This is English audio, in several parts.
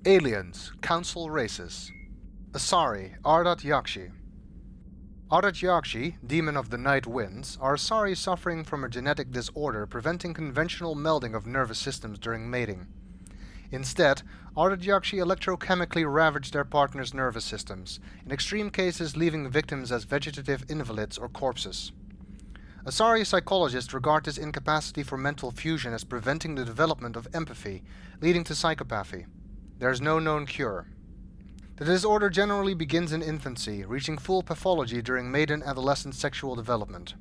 Aliens, Council Races. Asari, Ardat Yakshi. Ardat Yakshi, Demon of the Night Winds, are Asari suffering from a genetic disorder preventing conventional melding of nervous systems during mating. Instead, Ardat Yakshi electrochemically ravage their partner's nervous systems, in extreme cases leaving victims as vegetative invalids or corpses. Asari psychologists regard this incapacity for mental fusion as preventing the development of empathy, leading to psychopathy. There is no known cure. The disorder generally begins in infancy, reaching full pathology during maiden-adolescent sexual development.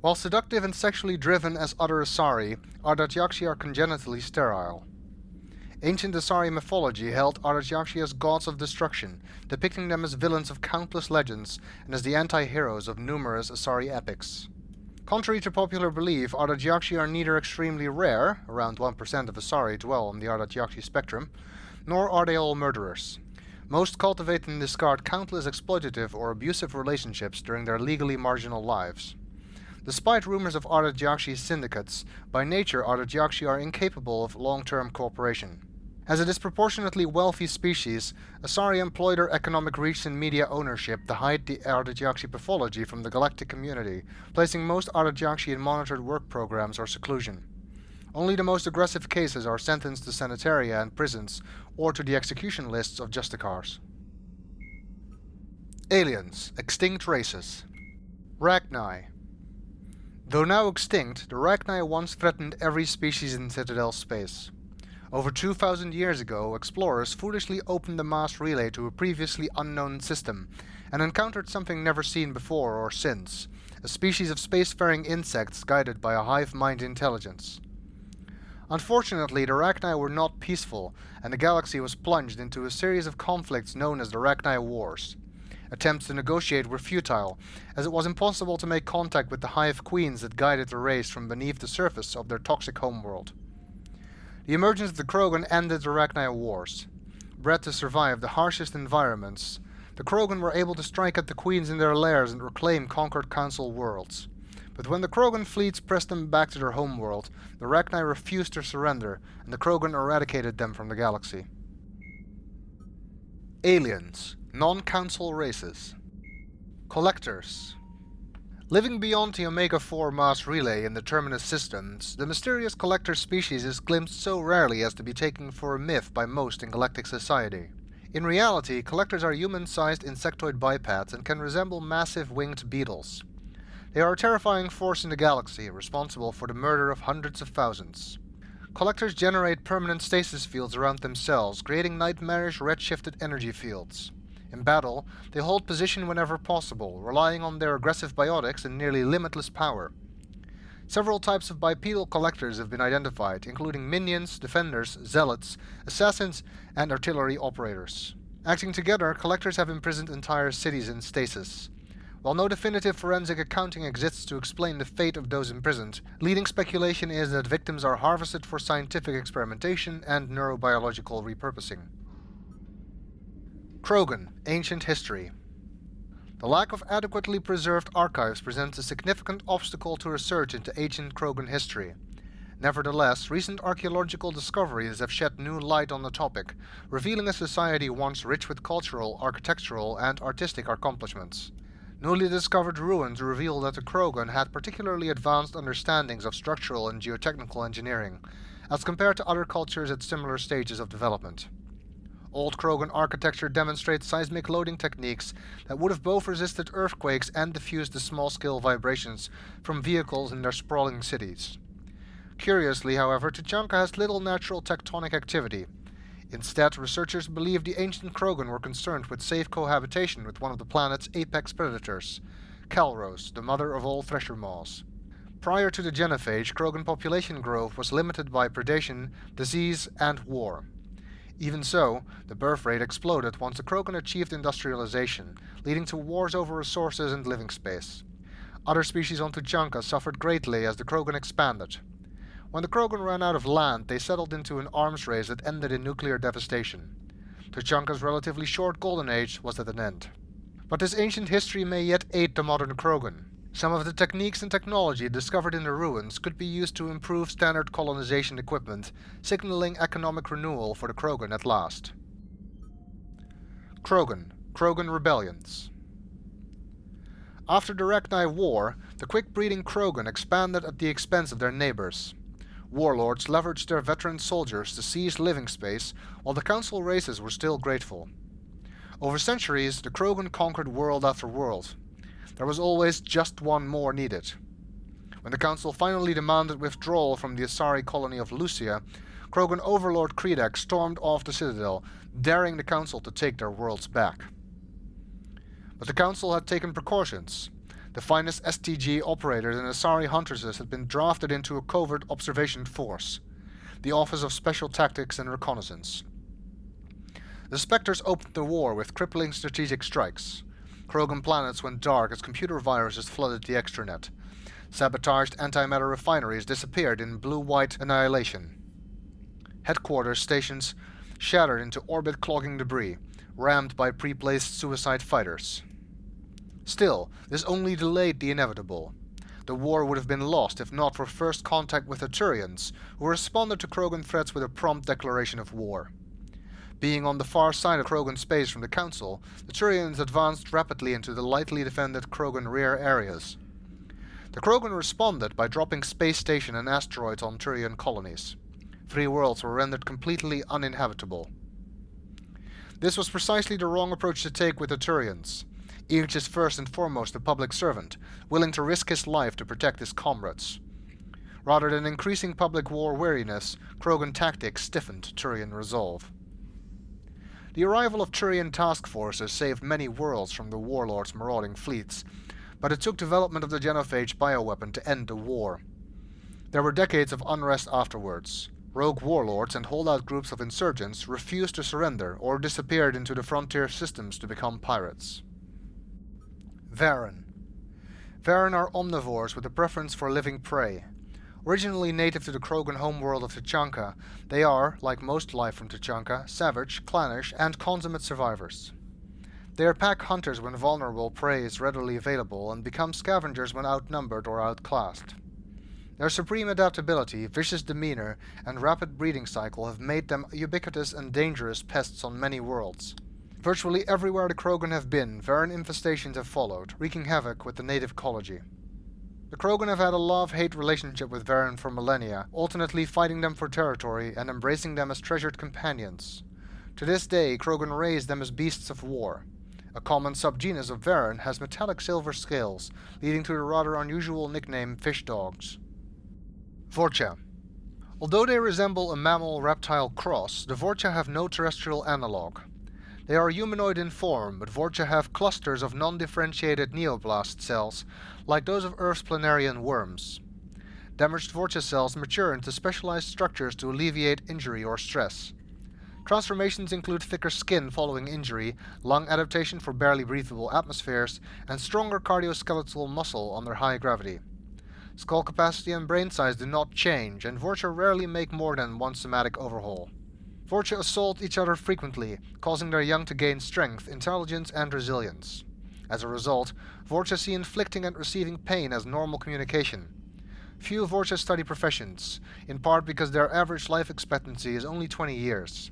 While seductive and sexually driven as other Asari, Ardat Yakshi are congenitally sterile. Ancient Asari mythology held Ardat Yakshi as gods of destruction, depicting them as villains of countless legends and as the anti-heroes of numerous Asari epics. Contrary to popular belief, Ardat Yakshi are neither extremely rare, around 1% of Asari dwell on the Ardat Yakshi spectrum, nor are they all murderers. Most cultivate and discard countless exploitative or abusive relationships during their legally marginal lives. Despite rumors of Ardat Yakshi syndicates, by nature Ardat Yakshi are incapable of long-term cooperation. As a disproportionately wealthy species, Asari employ their economic reach and media ownership to hide the Ardat Yakshi pathology from the galactic community, placing most Ardat Yakshi in monitored work programs or seclusion. Only the most aggressive cases are sentenced to sanitaria and prisons, or to the execution lists of justicars. Aliens, Extinct Races. Rachni. Though now extinct, the Rachni once threatened every species in Citadel Space. Over 2,000 years ago, explorers foolishly opened the mass relay to a previously unknown system, and encountered something never seen before or since, a species of spacefaring insects guided by a hive-mind intelligence. Unfortunately, the Rachni were not peaceful, and the galaxy was plunged into a series of conflicts known as the Rachni Wars. Attempts to negotiate were futile, as it was impossible to make contact with the hive queens that guided the race from beneath the surface of their toxic homeworld. The emergence of the Krogan ended the Rachni Wars. Bred to survive the harshest environments, the Krogan were able to strike at the queens in their lairs and reclaim conquered Council worlds. But when the Krogan fleets pressed them back to their homeworld, the Rachni refused to surrender, and the Krogan eradicated them from the galaxy. Aliens, Non-Council Races. Collectors. Living beyond the Omega-4 mass relay in the Terminus Systems, the mysterious collector species is glimpsed so rarely as to be taken for a myth by most in galactic society. In reality, collectors are human-sized insectoid bipeds and can resemble massive winged beetles. They are a terrifying force in the galaxy, responsible for the murder of hundreds of thousands. Collectors generate permanent stasis fields around themselves, creating nightmarish red-shifted energy fields. In battle, they hold position whenever possible, relying on their aggressive biotics and nearly limitless power. Several types of bipedal collectors have been identified, including minions, defenders, zealots, assassins, and artillery operators. Acting together, collectors have imprisoned entire cities in stasis. While no definitive forensic accounting exists to explain the fate of those imprisoned, leading speculation is that victims are harvested for scientific experimentation and neurobiological repurposing. Krogan, Ancient History. The lack of adequately preserved archives presents a significant obstacle to research into ancient Krogan history. Nevertheless, recent archaeological discoveries have shed new light on the topic, revealing a society once rich with cultural, architectural, and artistic accomplishments. Newly discovered ruins reveal that the Krogan had particularly advanced understandings of structural and geotechnical engineering, as compared to other cultures at similar stages of development. Old Krogan architecture demonstrates seismic loading techniques that would have both resisted earthquakes and diffused the small-scale vibrations from vehicles in their sprawling cities. Curiously, however, Tuchanka has little natural tectonic activity. Instead, researchers believe the ancient Krogan were concerned with safe cohabitation with one of the planet's apex predators, Calros, the mother of all thresher maws. Prior to the Genophage, Krogan population growth was limited by predation, disease, and war. Even so, the birth rate exploded once the Krogan achieved industrialization, leading to wars over resources and living space. Other species on Tuchanka suffered greatly as the Krogan expanded. When the Krogan ran out of land, they settled into an arms race that ended in nuclear devastation. Tuchanka's relatively short golden age was at an end. But this ancient history may yet aid the modern Krogan. Some of the techniques and technology discovered in the ruins could be used to improve standard colonization equipment, signaling economic renewal for the Krogan at last. Krogan rebellions. After the Rachni War, the quick-breeding Krogan expanded at the expense of their neighbors. Warlords leveraged their veteran soldiers to seize living space, while the Council races were still grateful. Over centuries, the Krogan conquered world after world. There was always just one more needed. When the Council finally demanded withdrawal from the Asari colony of Lucia, Krogan overlord Kredak stormed off the Citadel, daring the Council to take their worlds back. But the Council had taken precautions. The finest STG operators and Asari huntresses had been drafted into a covert observation force, the Office of Special Tactics and Reconnaissance. The Spectres opened the war with crippling strategic strikes. Krogan planets went dark as computer viruses flooded the extranet. Sabotaged antimatter refineries disappeared in blue-white annihilation. Headquarters stations shattered into orbit-clogging debris, rammed by pre-placed suicide fighters. Still, this only delayed the inevitable. The war would have been lost if not for first contact with the Turians, who responded to Krogan threats with a prompt declaration of war. Being on the far side of Krogan space from the Council, the Turians advanced rapidly into the lightly defended Krogan rear areas. The Krogan responded by dropping space station and asteroids on Turian colonies. 3 worlds were rendered completely uninhabitable. This was precisely the wrong approach to take with the Turians. Each is first and foremost a public servant, willing to risk his life to protect his comrades. Rather than increasing public war weariness, Krogan tactics stiffened Turian resolve. The arrival of Turian task forces saved many worlds from the warlords' marauding fleets, but it took development of the genophage bioweapon to end the war. There were decades of unrest afterwards. Rogue warlords and holdout groups of insurgents refused to surrender or disappeared into the frontier systems to become pirates. Varren. Varren are omnivores with a preference for living prey. Originally native to the Krogan homeworld of Tuchanka, they are, like most life from Tuchanka, savage, clannish, and consummate survivors. They are pack hunters when vulnerable prey is readily available and become scavengers when outnumbered or outclassed. Their supreme adaptability, vicious demeanor, and rapid breeding cycle have made them ubiquitous and dangerous pests on many worlds. Virtually everywhere the Krogan have been, Varren infestations have followed, wreaking havoc with the native ecology. The Krogan have had a love-hate relationship with Varren for millennia, alternately fighting them for territory and embracing them as treasured companions. To this day, Krogan raise them as beasts of war. A common subgenus of Varren has metallic silver scales, leading to the rather unusual nickname fish dogs. Vorcha. Although they resemble a mammal-reptile cross, the Vorcha have no terrestrial analog. They are humanoid in form, but Vorcha have clusters of non-differentiated neoblast cells, like those of Earth's planarian worms. Damaged Vorcha cells mature into specialized structures to alleviate injury or stress. Transformations include thicker skin following injury, lung adaptation for barely breathable atmospheres, and stronger cardioskeletal muscle under high gravity. Skull capacity and brain size do not change, and Vorcha rarely make more than one somatic overhaul. Vorcha assault each other frequently, causing their young to gain strength, intelligence, and resilience. As a result, Vorcha see inflicting and receiving pain as normal communication. Few Vorcha study professions, in part because their average life expectancy is only 20 years.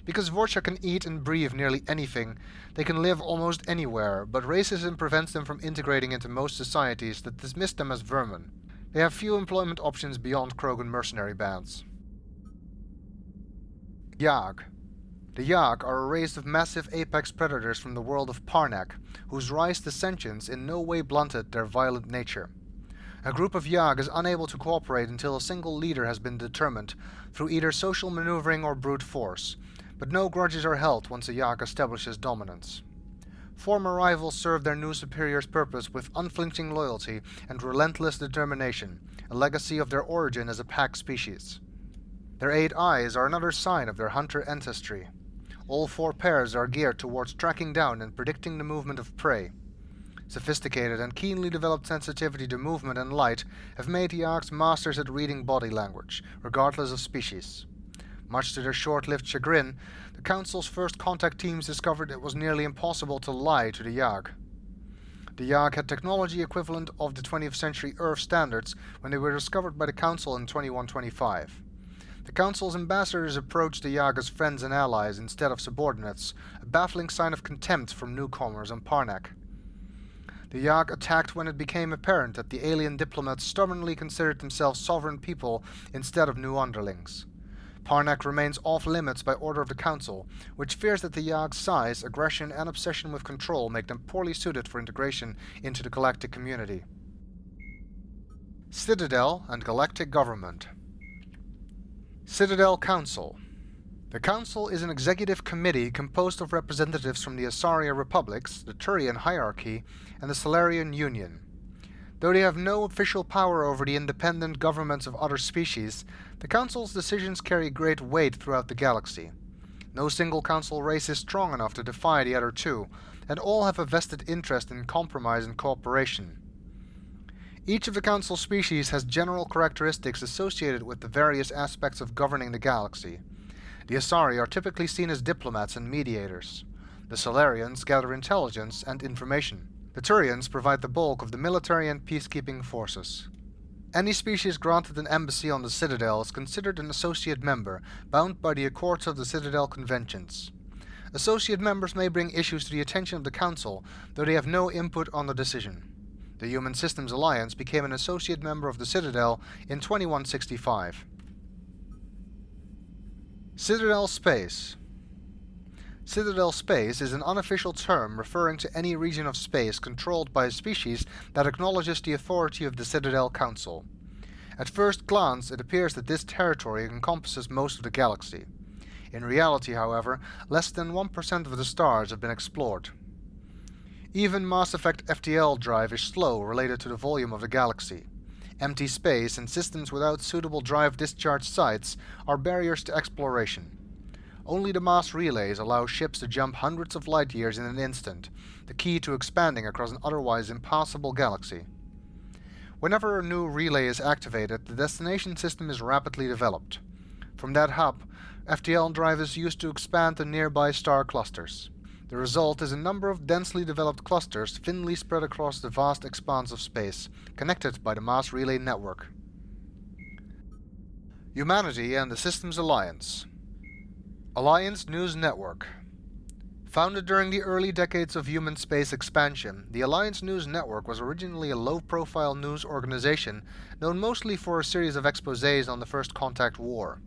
Because Vorcha can eat and breathe nearly anything, they can live almost anywhere, but racism prevents them from integrating into most societies that dismiss them as vermin. They have few employment options beyond Krogan mercenary bands. Yahg. The Yahg are a race of massive apex predators from the world of Parnak, whose rise to sentience in no way blunted their violent nature. A group of Yahg is unable to cooperate until a single leader has been determined through either social maneuvering or brute force, but no grudges are held once a Yahg establishes dominance. Former rivals serve their new superior's purpose with unflinching loyalty and relentless determination, a legacy of their origin as a pack species. Their 8 eyes are another sign of their hunter ancestry. All 4 pairs are geared towards tracking down and predicting the movement of prey. Sophisticated and keenly developed sensitivity to movement and light have made Yahgs masters at reading body language, regardless of species. Much to their short-lived chagrin, the Council's first contact teams discovered it was nearly impossible to lie to the Yahg. The Yahg had technology equivalent of the 20th century Earth standards when they were discovered by the Council in 2125. The Council's ambassadors approached the Yahg as friends and allies instead of subordinates, a baffling sign of contempt from newcomers on Parnac. The Yahg attacked when it became apparent that the alien diplomats stubbornly considered themselves sovereign people instead of new underlings. Parnac remains off-limits by order of the Council, which fears that the Yahg's size, aggression, and obsession with control make them poorly suited for integration into the Galactic community. Citadel and Galactic Government. Citadel Council. The Council is an executive committee composed of representatives from the Asari Republics, the Turian Hierarchy, and the Solarian Union. Though they have no official power over the independent governments of other species, the Council's decisions carry great weight throughout the galaxy. No single Council race is strong enough to defy the other two, and all have a vested interest in compromise and cooperation. Each of the Council species has general characteristics associated with the various aspects of governing the galaxy. The Asari are typically seen as diplomats and mediators. The Solarians gather intelligence and information. The Turians provide the bulk of the military and peacekeeping forces. Any species granted an embassy on the Citadel is considered an associate member, bound by the Accords of the Citadel Conventions. Associate members may bring issues to the attention of the Council, though they have no input on the decision. The Human Systems Alliance became an associate member of the Citadel in 2165. Citadel Space. Citadel Space is an unofficial term referring to any region of space controlled by a species that acknowledges the authority of the Citadel Council. At first glance, it appears that this territory encompasses most of the galaxy. In reality, however, less than 1% of the stars have been explored. Even Mass Effect FTL Drive is slow related to the volume of the galaxy. Empty space and systems without suitable drive discharge sites are barriers to exploration. Only the mass relays allow ships to jump hundreds of light years in an instant, the key to expanding across an otherwise impassable galaxy. Whenever a new relay is activated, the destination system is rapidly developed. From that hub, FTL Drive is used to expand to nearby star clusters. The result is a number of densely developed clusters thinly spread across the vast expanse of space, connected by the mass relay network. Humanity and the Systems Alliance. Alliance News Network. Founded during the early decades of human space expansion, the Alliance News Network was originally a low-profile news organization known mostly for a series of exposés on the First Contact War.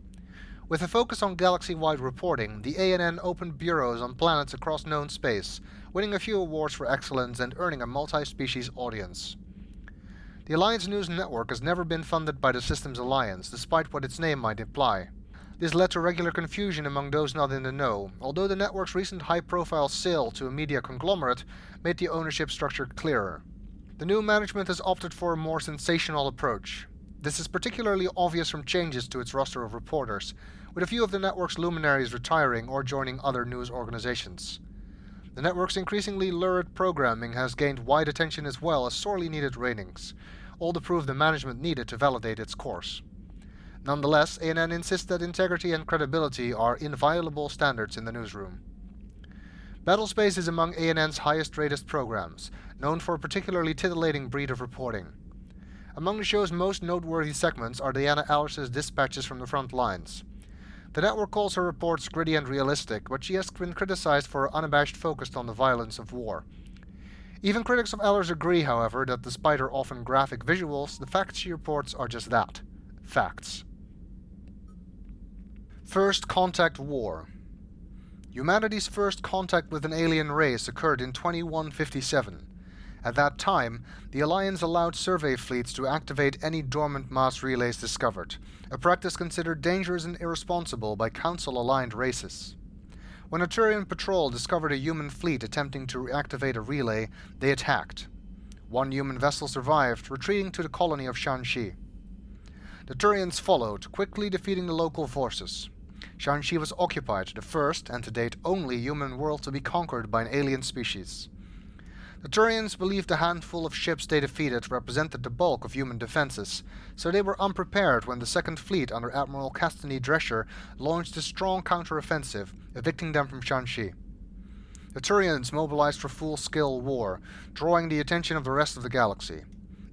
With a focus on galaxy-wide reporting, the ANN opened bureaus on planets across known space, winning a few awards for excellence and earning a multi-species audience. The Alliance News Network has never been funded by the Systems Alliance, despite what its name might imply. This led to regular confusion among those not in the know, although the network's recent high-profile sale to a media conglomerate made the ownership structure clearer. The new management has opted for a more sensational approach. This is particularly obvious from changes to its roster of reporters, with a few of the network's luminaries retiring or joining other news organizations. The network's increasingly lurid programming has gained wide attention as well as sorely needed ratings, all to prove the management needed to validate its course. Nonetheless, ANN insists that integrity and credibility are inviolable standards in the newsroom. Battlespace is among ANN's highest-rated programs, known for a particularly titillating breed of reporting. Among the show's most noteworthy segments are Diana Allers's dispatches from the front lines. The network calls her reports gritty and realistic, but she has been criticized for her unabashed focus on the violence of war. Even critics of Allers agree, however, that despite her often graphic visuals, the facts she reports are just that. Facts. First Contact War. Humanity's first contact with an alien race occurred in 2157. At that time, the Alliance allowed survey fleets to activate any dormant mass relays discovered, a practice considered dangerous and irresponsible by Council-aligned races. When a Turian patrol discovered a human fleet attempting to reactivate a relay, they attacked. One human vessel survived, retreating to the colony of Shanxi. The Turians followed, quickly defeating the local forces. Shanxi was occupied, the first, and to date only, human world to be conquered by an alien species. The Turians believed the handful of ships they defeated represented the bulk of human defenses, so they were unprepared when the Second Fleet under Admiral Castany Drescher launched a strong counter-offensive, evicting them from Shanxi. The Turians mobilized for full-scale war, drawing the attention of the rest of the galaxy.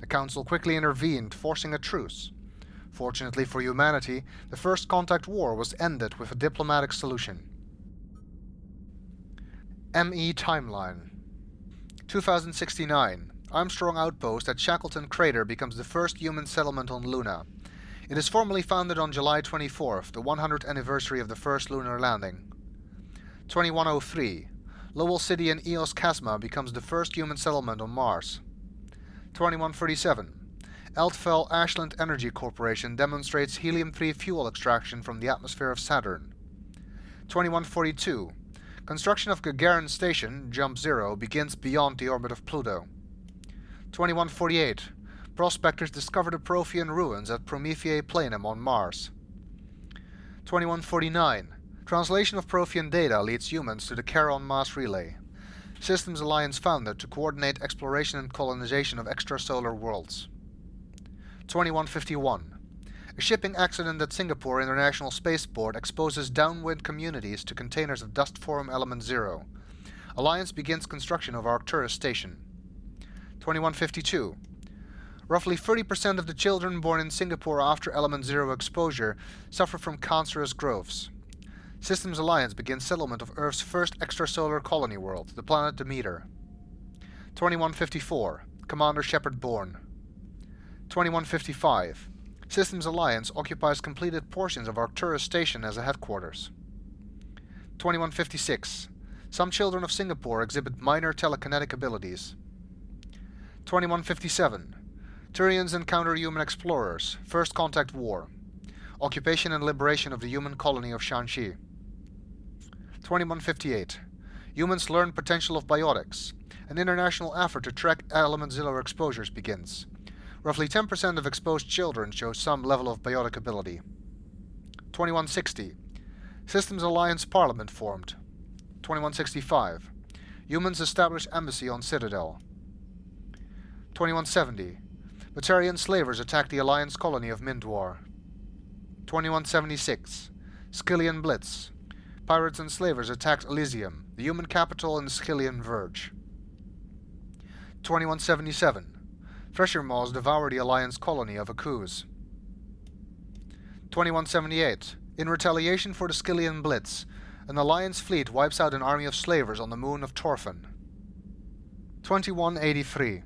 The Council quickly intervened, forcing a truce. Fortunately for humanity, the First Contact War was ended with a diplomatic solution. ME Timeline 2069. Armstrong Outpost at Shackleton Crater becomes the first human settlement on Luna. It is formally founded on July 24th, the 100th anniversary of the first lunar landing. 2103. Lowell City in Eos Chasma becomes the first human settlement on Mars. 2137. Eldfell Ashland Energy Corporation demonstrates helium-3 fuel extraction from the atmosphere of Saturn. 2142. Construction of Gagarin Station, Jump Zero, begins beyond the orbit of Pluto. 2148. Prospectors discover the Prothean ruins at Prometheae Planum on Mars. 2149. Translation of Prothean data leads humans to the Charon Mass Relay. Systems Alliance founded to coordinate exploration and colonization of extrasolar worlds. 2151. A shipping accident at Singapore International Spaceport exposes downwind communities to containers of dust form element 0. Alliance begins construction of Arcturus Station. 2152. Roughly 30% of the children born in Singapore after element 0 exposure suffer from cancerous growths. Systems Alliance begins settlement of Earth's first extrasolar colony world, the planet Demeter. 2154. Commander Shepard born. 2155. Systems Alliance occupies completed portions of Arcturus Station as a headquarters. 2156. Some children of Singapore exhibit minor telekinetic abilities. 2157. Turians encounter human explorers. First Contact War. Occupation and liberation of the human colony of Shanxi. 2158. Humans learn potential of biotics. An international effort to track element 0 exposures begins. Roughly 10% of exposed children show some level of biotic ability. 2160. Systems Alliance Parliament formed. 2165. Humans establish embassy on Citadel. 2170. Batarian slavers attack the Alliance colony of Mindwar. 2176. Skyllian Blitz. Pirates and slavers attacked Elysium, the human capital in the Skyllian Verge. 2177. Thresher Maws devour the Alliance colony of Akuz. 2178. In retaliation for the Skyllian Blitz, an Alliance fleet wipes out an army of slavers on the moon of Torfan. 2183.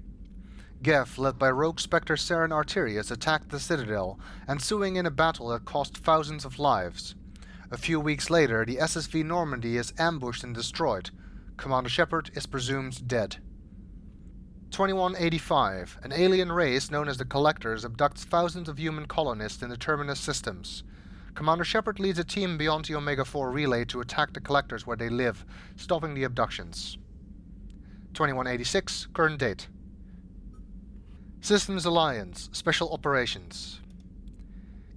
Geth, led by rogue Spectre Saren Arterius, attacked the Citadel, ensuing in a battle that cost thousands of lives. A few weeks later, the SSV Normandy is ambushed and destroyed. Commander Shepard is presumed dead. 2185. An alien race known as the Collectors abducts thousands of human colonists in the Terminus Systems. Commander Shepard leads a team beyond the Omega-4 relay to attack the Collectors where they live, stopping the abductions. 2186. Current date. Systems Alliance. Special Operations.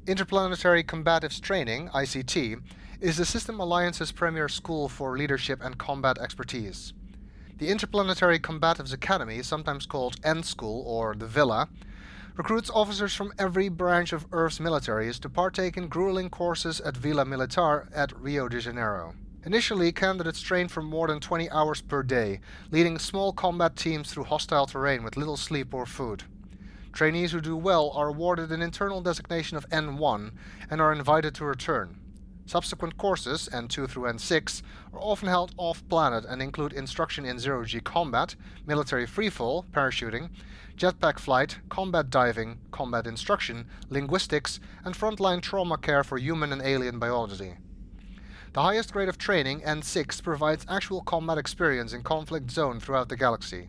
Interplanetary Combatives Training, ICT, is the System Alliance's premier school for leadership and combat expertise. The Interplanetary Combatives Academy, sometimes called N-School or the Villa, recruits officers from every branch of Earth's militaries to partake in grueling courses at Villa Militar at Rio de Janeiro. Initially, candidates train for more than 20 hours per day, leading small combat teams through hostile terrain with little sleep or food. Trainees who do well are awarded an internal designation of N1 and are invited to return. Subsequent courses, N2 through N6, are often held off-planet and include instruction in zero-G combat, military freefall, parachuting, jetpack flight, combat diving, combat instruction, linguistics, and frontline trauma care for human and alien biology. The highest grade of training, N6, provides actual combat experience in conflict zone throughout the galaxy.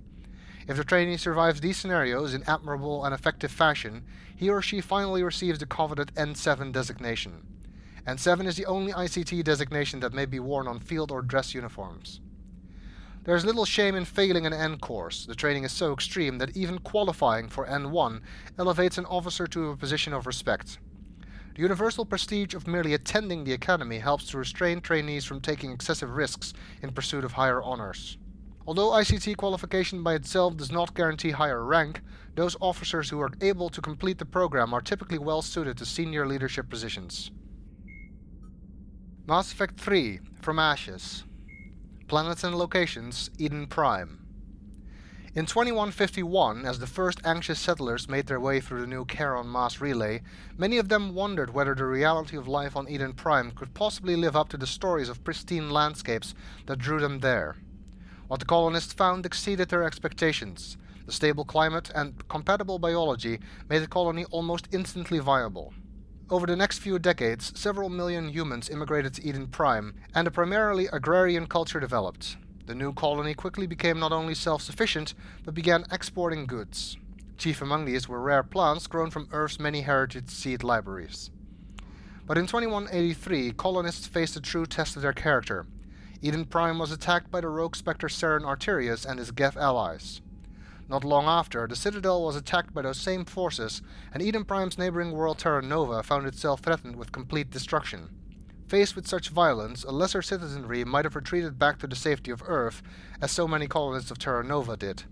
If the trainee survives these scenarios in admirable and effective fashion, he or she finally receives the coveted N7 designation. N7 is the only ICT designation that may be worn on field or dress uniforms. There is little shame in failing an N course. The training is so extreme that even qualifying for N1 elevates an officer to a position of respect. The universal prestige of merely attending the academy helps to restrain trainees from taking excessive risks in pursuit of higher honors. Although ICT qualification by itself does not guarantee higher rank, those officers who are able to complete the program are typically well suited to senior leadership positions. Mass Effect 3 From Ashes. Planets and locations: Eden Prime. In 2151, as the first anxious settlers made their way through the new Charon mass relay, many of them wondered whether the reality of life on Eden Prime could possibly live up to the stories of pristine landscapes that drew them there. What the colonists found exceeded their expectations. The stable climate and compatible biology made the colony almost instantly viable. Over the next few decades, several million humans immigrated to Eden Prime, and a primarily agrarian culture developed. The new colony quickly became not only self-sufficient, but began exporting goods. Chief among these were rare plants grown from Earth's many heritage seed libraries. But in 2183, colonists faced a true test of their character. Eden Prime was attacked by the rogue spectre Seren Arterius and his Geth allies. Not long after, the Citadel was attacked by those same forces, and Eden Prime's neighboring world Terra Nova found itself threatened with complete destruction. Faced with such violence, a lesser citizenry might have retreated back to the safety of Earth, as so many colonists of Terra Nova did.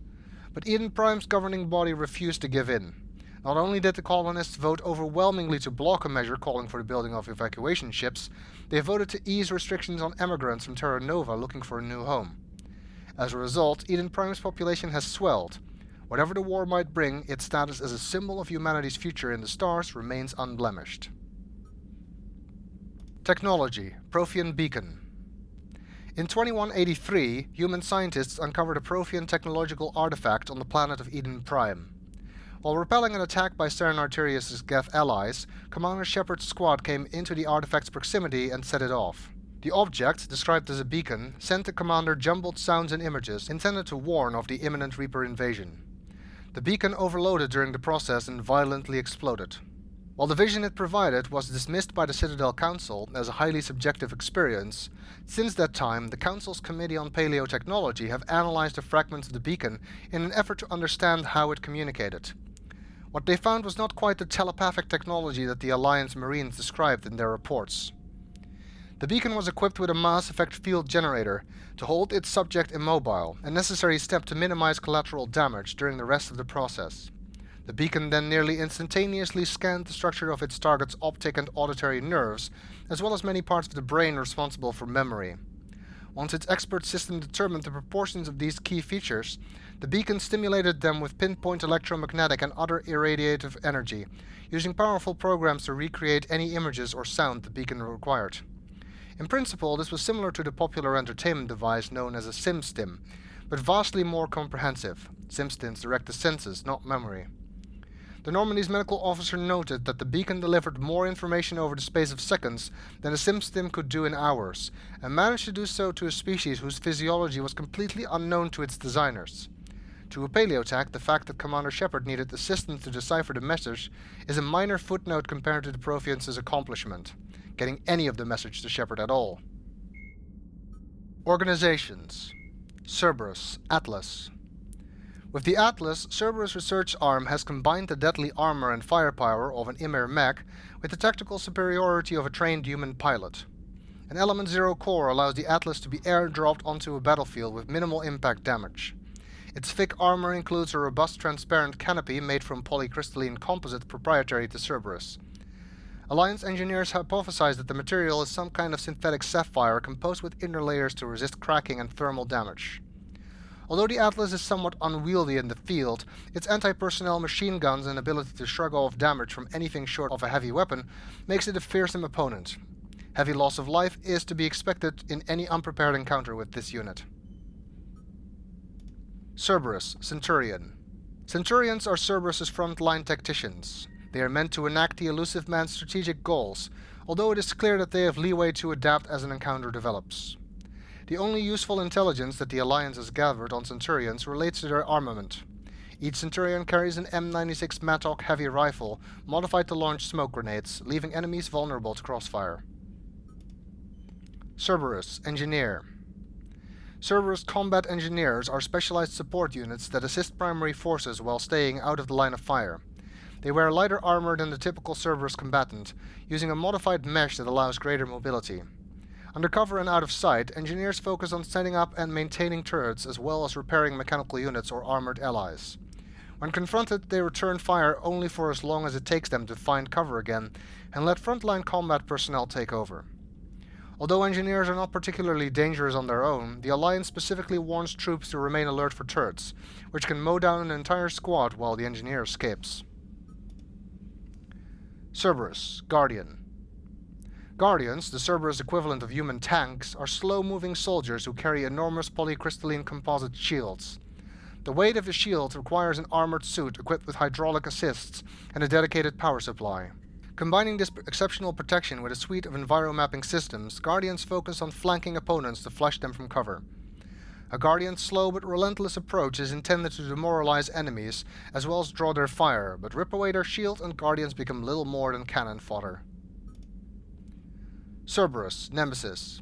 But Eden Prime's governing body refused to give in. Not only did the colonists vote overwhelmingly to block a measure calling for the building of evacuation ships, they voted to ease restrictions on emigrants from Terra Nova looking for a new home. As a result, Eden Prime's population has swelled. Whatever the war might bring, its status as a symbol of humanity's future in the stars remains unblemished. Technology, Prothean Beacon. In 2183, human scientists uncovered a Prothean technological artifact on the planet of Eden Prime. While repelling an attack by Seren Arterius' Geth allies, Commander Shepard's squad came into the artifact's proximity and set it off. The object, described as a beacon, sent the commander jumbled sounds and images intended to warn of the imminent Reaper invasion. The beacon overloaded during the process and violently exploded. While the vision it provided was dismissed by the Citadel Council as a highly subjective experience, since that time the Council's Committee on Paleotechnology have analyzed the fragments of the beacon in an effort to understand how it communicated. What they found was not quite the telepathic technology that the Alliance Marines described in their reports. The beacon was equipped with a mass effect field generator to hold its subject immobile, a necessary step to minimize collateral damage during the rest of the process. The beacon then nearly instantaneously scanned the structure of its target's optic and auditory nerves, as well as many parts of the brain responsible for memory. Once its expert system determined the proportions of these key features, the beacon stimulated them with pinpoint electromagnetic and other irradiative energy, using powerful programs to recreate any images or sound the beacon required. In principle, this was similar to the popular entertainment device known as a SimStim, but vastly more comprehensive. SimStims direct the senses, not memory. The Normandy's medical officer noted that the beacon delivered more information over the space of seconds than a SimStim could do in hours, and managed to do so to a species whose physiology was completely unknown to its designers. To a paleotech, the fact that Commander Shepard needed assistance to decipher the message is a minor footnote compared to the Protheans' accomplishment, getting any of the message to Shepard at all. Organizations. Cerberus, Atlas. With the Atlas, Cerberus' research arm has combined the deadly armor and firepower of an Ymir mech with the tactical superiority of a trained human pilot. An Element Zero core allows the Atlas to be airdropped onto a battlefield with minimal impact damage. Its thick armor includes a robust transparent canopy made from polycrystalline composite proprietary to Cerberus. Alliance engineers hypothesize that the material is some kind of synthetic sapphire composed with inner layers to resist cracking and thermal damage. Although the Atlas is somewhat unwieldy in the field, its anti-personnel machine guns and ability to shrug off damage from anything short of a heavy weapon makes it a fearsome opponent. Heavy loss of life is to be expected in any unprepared encounter with this unit. Cerberus, Centurion. Centurions are Cerberus' frontline tacticians. They are meant to enact the elusive man's strategic goals, although it is clear that they have leeway to adapt as an encounter develops. The only useful intelligence that the Alliance has gathered on Centurions relates to their armament. Each Centurion carries an M96 Mattock heavy rifle, modified to launch smoke grenades, leaving enemies vulnerable to crossfire. Cerberus, Engineer. Cerberus combat engineers are specialized support units that assist primary forces while staying out of the line of fire. They wear lighter armor than the typical Cerberus combatant, using a modified mesh that allows greater mobility. Under cover and out of sight, engineers focus on setting up and maintaining turrets as well as repairing mechanical units or armored allies. When confronted, they return fire only for as long as it takes them to find cover again and let frontline combat personnel take over. Although engineers are not particularly dangerous on their own, the Alliance specifically warns troops to remain alert for turrets, which can mow down an entire squad while the engineer escapes. Cerberus, Guardian. Guardians, the Cerberus equivalent of human tanks, are slow-moving soldiers who carry enormous polycrystalline composite shields. The weight of the shield requires an armored suit equipped with hydraulic assists and a dedicated power supply. Combining this exceptional protection with a suite of enviromapping systems, Guardians focus on flanking opponents to flush them from cover. A Guardian's slow but relentless approach is intended to demoralize enemies, as well as draw their fire, but rip away their shield and Guardians become little more than cannon fodder. Cerberus, Nemesis.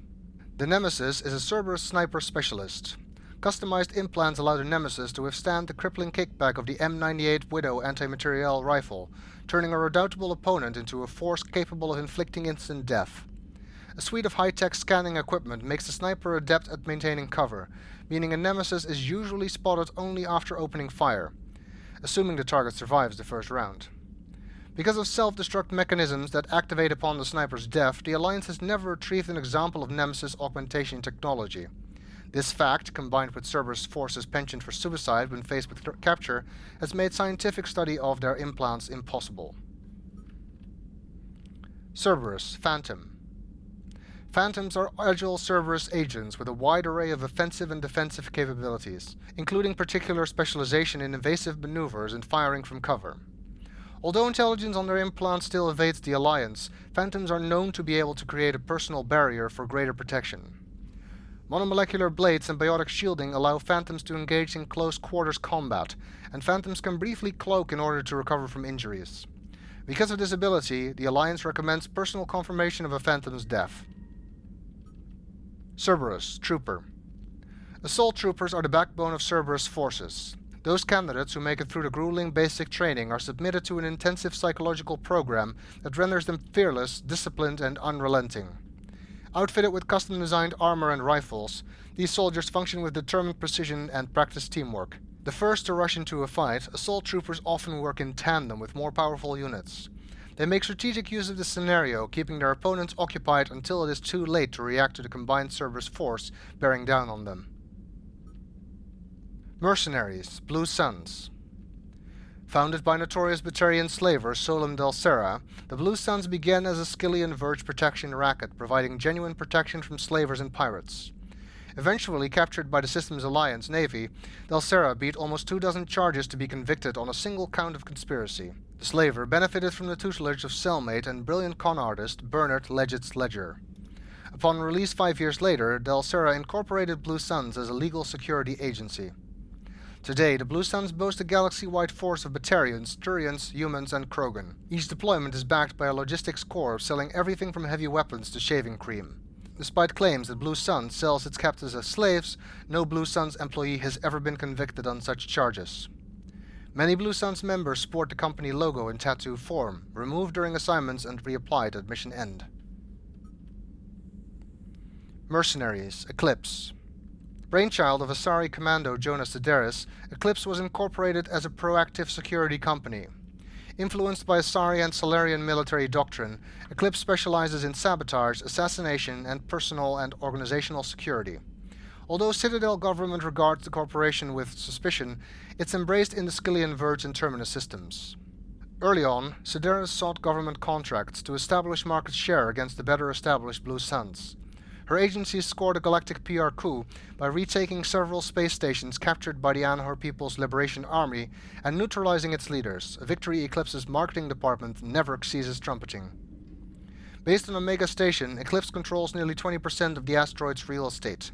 The Nemesis is a Cerberus sniper specialist. Customized implants allow the Nemesis to withstand the crippling kickback of the M98 Widow anti-materiel rifle, turning a redoubtable opponent into a force capable of inflicting instant death. A suite of high-tech scanning equipment makes the sniper adept at maintaining cover, meaning a Nemesis is usually spotted only after opening fire, assuming the target survives the first round. Because of self-destruct mechanisms that activate upon the sniper's death, the Alliance has never retrieved an example of Nemesis augmentation technology. This fact, combined with Cerberus Force's penchant for suicide when faced with capture, has made scientific study of their implants impossible. Cerberus, Phantom. Phantoms are agile Cerberus agents with a wide array of offensive and defensive capabilities, including particular specialization in evasive maneuvers and firing from cover. Although intelligence on their implants still evades the Alliance, Phantoms are known to be able to create a personal barrier for greater protection. Monomolecular blades and biotic shielding allow Phantoms to engage in close-quarters combat, and Phantoms can briefly cloak in order to recover from injuries. Because of this ability, the Alliance recommends personal confirmation of a Phantom's death. Cerberus, Trooper. Assault troopers are the backbone of Cerberus forces. Those candidates who make it through the grueling basic training are submitted to an intensive psychological program that renders them fearless, disciplined, and unrelenting. Outfitted with custom-designed armor and rifles, these soldiers function with determined precision and practice teamwork. The first to rush into a fight, assault troopers often work in tandem with more powerful units. They make strategic use of this scenario, keeping their opponents occupied until it is too late to react to the combined Cerberus force bearing down on them. Mercenaries, Blue Suns. Founded by notorious Batarian slaver Solem Del Serra, the Blue Suns began as a Skillian verge protection racket, providing genuine protection from slavers and pirates. Eventually captured by the Systems Alliance Navy, Del Serra beat almost 24 charges to be convicted on a single count of conspiracy. The slaver benefited from the tutelage of cellmate and brilliant con artist Bernard Leggett's Ledger. Upon release 5 years later, Del Serra incorporated Blue Suns as a legal security agency. Today, the Blue Suns boast a galaxy-wide force of Batarians, Turians, humans, and Krogan. Each deployment is backed by a logistics corps selling everything from heavy weapons to shaving cream. Despite claims that Blue Suns sells its captives as slaves, no Blue Suns employee has ever been convicted on such charges. Many Blue Suns members sport the company logo in tattoo form, removed during assignments and reapplied at mission end. Mercenaries, Eclipse. Brainchild of Asari Commando Jonas Sideris, Eclipse was incorporated as a proactive security company. Influenced by Asari and Salarian military doctrine, Eclipse specializes in sabotage, assassination, and personal and organizational security. Although Citadel government regards the corporation with suspicion, it's embraced in the Skillian Verge and Terminus Systems. Early on, Sideris sought government contracts to establish market share against the better-established Blue Suns. Her agency scored a galactic PR coup by retaking several space stations captured by the Anhor People's Liberation Army and neutralizing its leaders, a victory Eclipse's marketing department never ceases trumpeting. Based on Omega Station, Eclipse controls nearly 20% of the asteroid's real estate.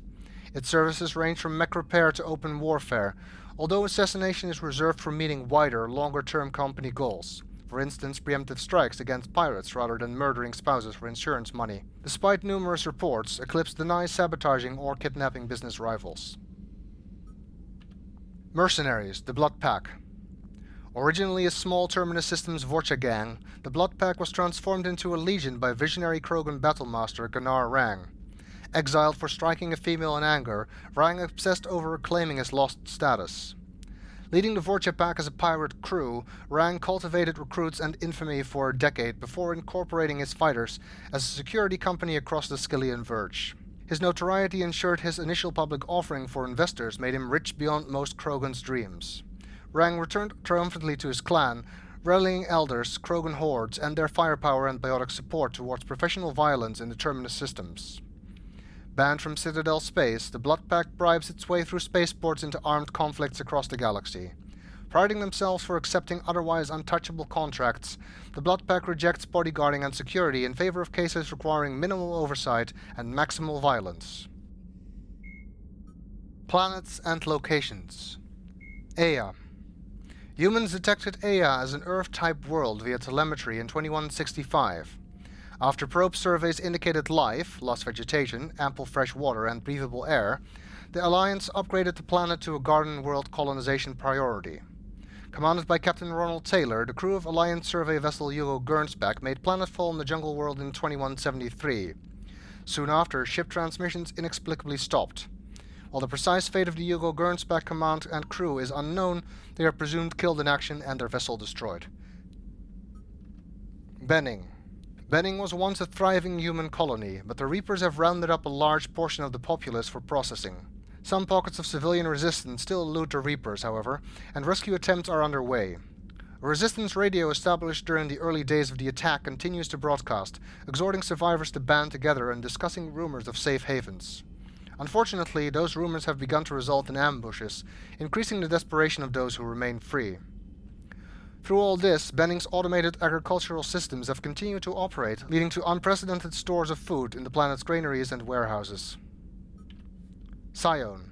Its services range from mech repair to open warfare, although assassination is reserved for meeting wider, longer-term company goals. For instance, preemptive strikes against pirates rather than murdering spouses for insurance money. Despite numerous reports, Eclipse denies sabotaging or kidnapping business rivals. Mercenaries, the Blood Pack. Originally a small Terminus Systems Vorcha gang, the Blood Pack was transformed into a legion by visionary Krogan battlemaster Gunnar Rang. Exiled for striking a female in anger, Rang obsessed over reclaiming his lost status. Leading the Vorcha pack as a pirate crew, Rang cultivated recruits and infamy for a decade before incorporating his fighters as a security company across the Scythian Verge. His notoriety ensured his initial public offering for investors made him rich beyond most Krogan's dreams. Rang returned triumphantly to his clan, rallying elders, Krogan hordes, and their firepower and biotic support towards professional violence in the Terminus Systems. Banned from Citadel Space, the Blood Pack bribes its way through spaceports into armed conflicts across the galaxy. Priding themselves for accepting otherwise untouchable contracts, the Blood Pack rejects bodyguarding and security in favor of cases requiring minimal oversight and maximal violence. Planets and locations. Aeia. Humans detected Aeia as an Earth-type world via telemetry in 2165. After probe surveys indicated life, lost vegetation, ample fresh water, and breathable air, the Alliance upgraded the planet to a garden world colonization priority. Commanded by Captain Ronald Taylor, the crew of Alliance survey vessel Hugo Gernsback made planetfall in the jungle world in 2173. Soon after, ship transmissions inexplicably stopped. While the precise fate of the Hugo Gernsback command and crew is unknown, they are presumed killed in action and their vessel destroyed. Benning. Benning was once a thriving human colony, but the Reapers have rounded up a large portion of the populace for processing. Some pockets of civilian resistance still elude the Reapers, however, and rescue attempts are underway. A resistance radio established during the early days of the attack continues to broadcast, exhorting survivors to band together and discussing rumors of safe havens. Unfortunately, those rumors have begun to result in ambushes, increasing the desperation of those who remain free. Through all this, Benning's automated agricultural systems have continued to operate, leading to unprecedented stores of food in the planet's granaries and warehouses. Sion.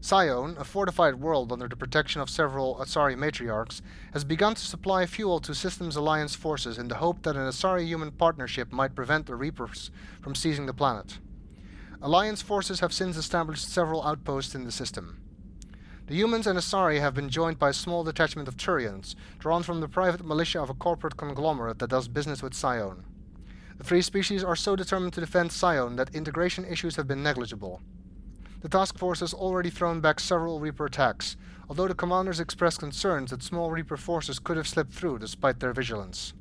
Sion, a fortified world under the protection of several Asari matriarchs, has begun to supply fuel to Systems Alliance forces in the hope that an Asari-human partnership might prevent the Reapers from seizing the planet. Alliance forces have since established several outposts in the system. The humans and Asari have been joined by a small detachment of Turians, drawn from the private militia of a corporate conglomerate that does business with Sion. The three species are so determined to defend Sion that integration issues have been negligible. The task force has already thrown back several Reaper attacks, although the commanders expressed concerns that small Reaper forces could have slipped through despite their vigilance.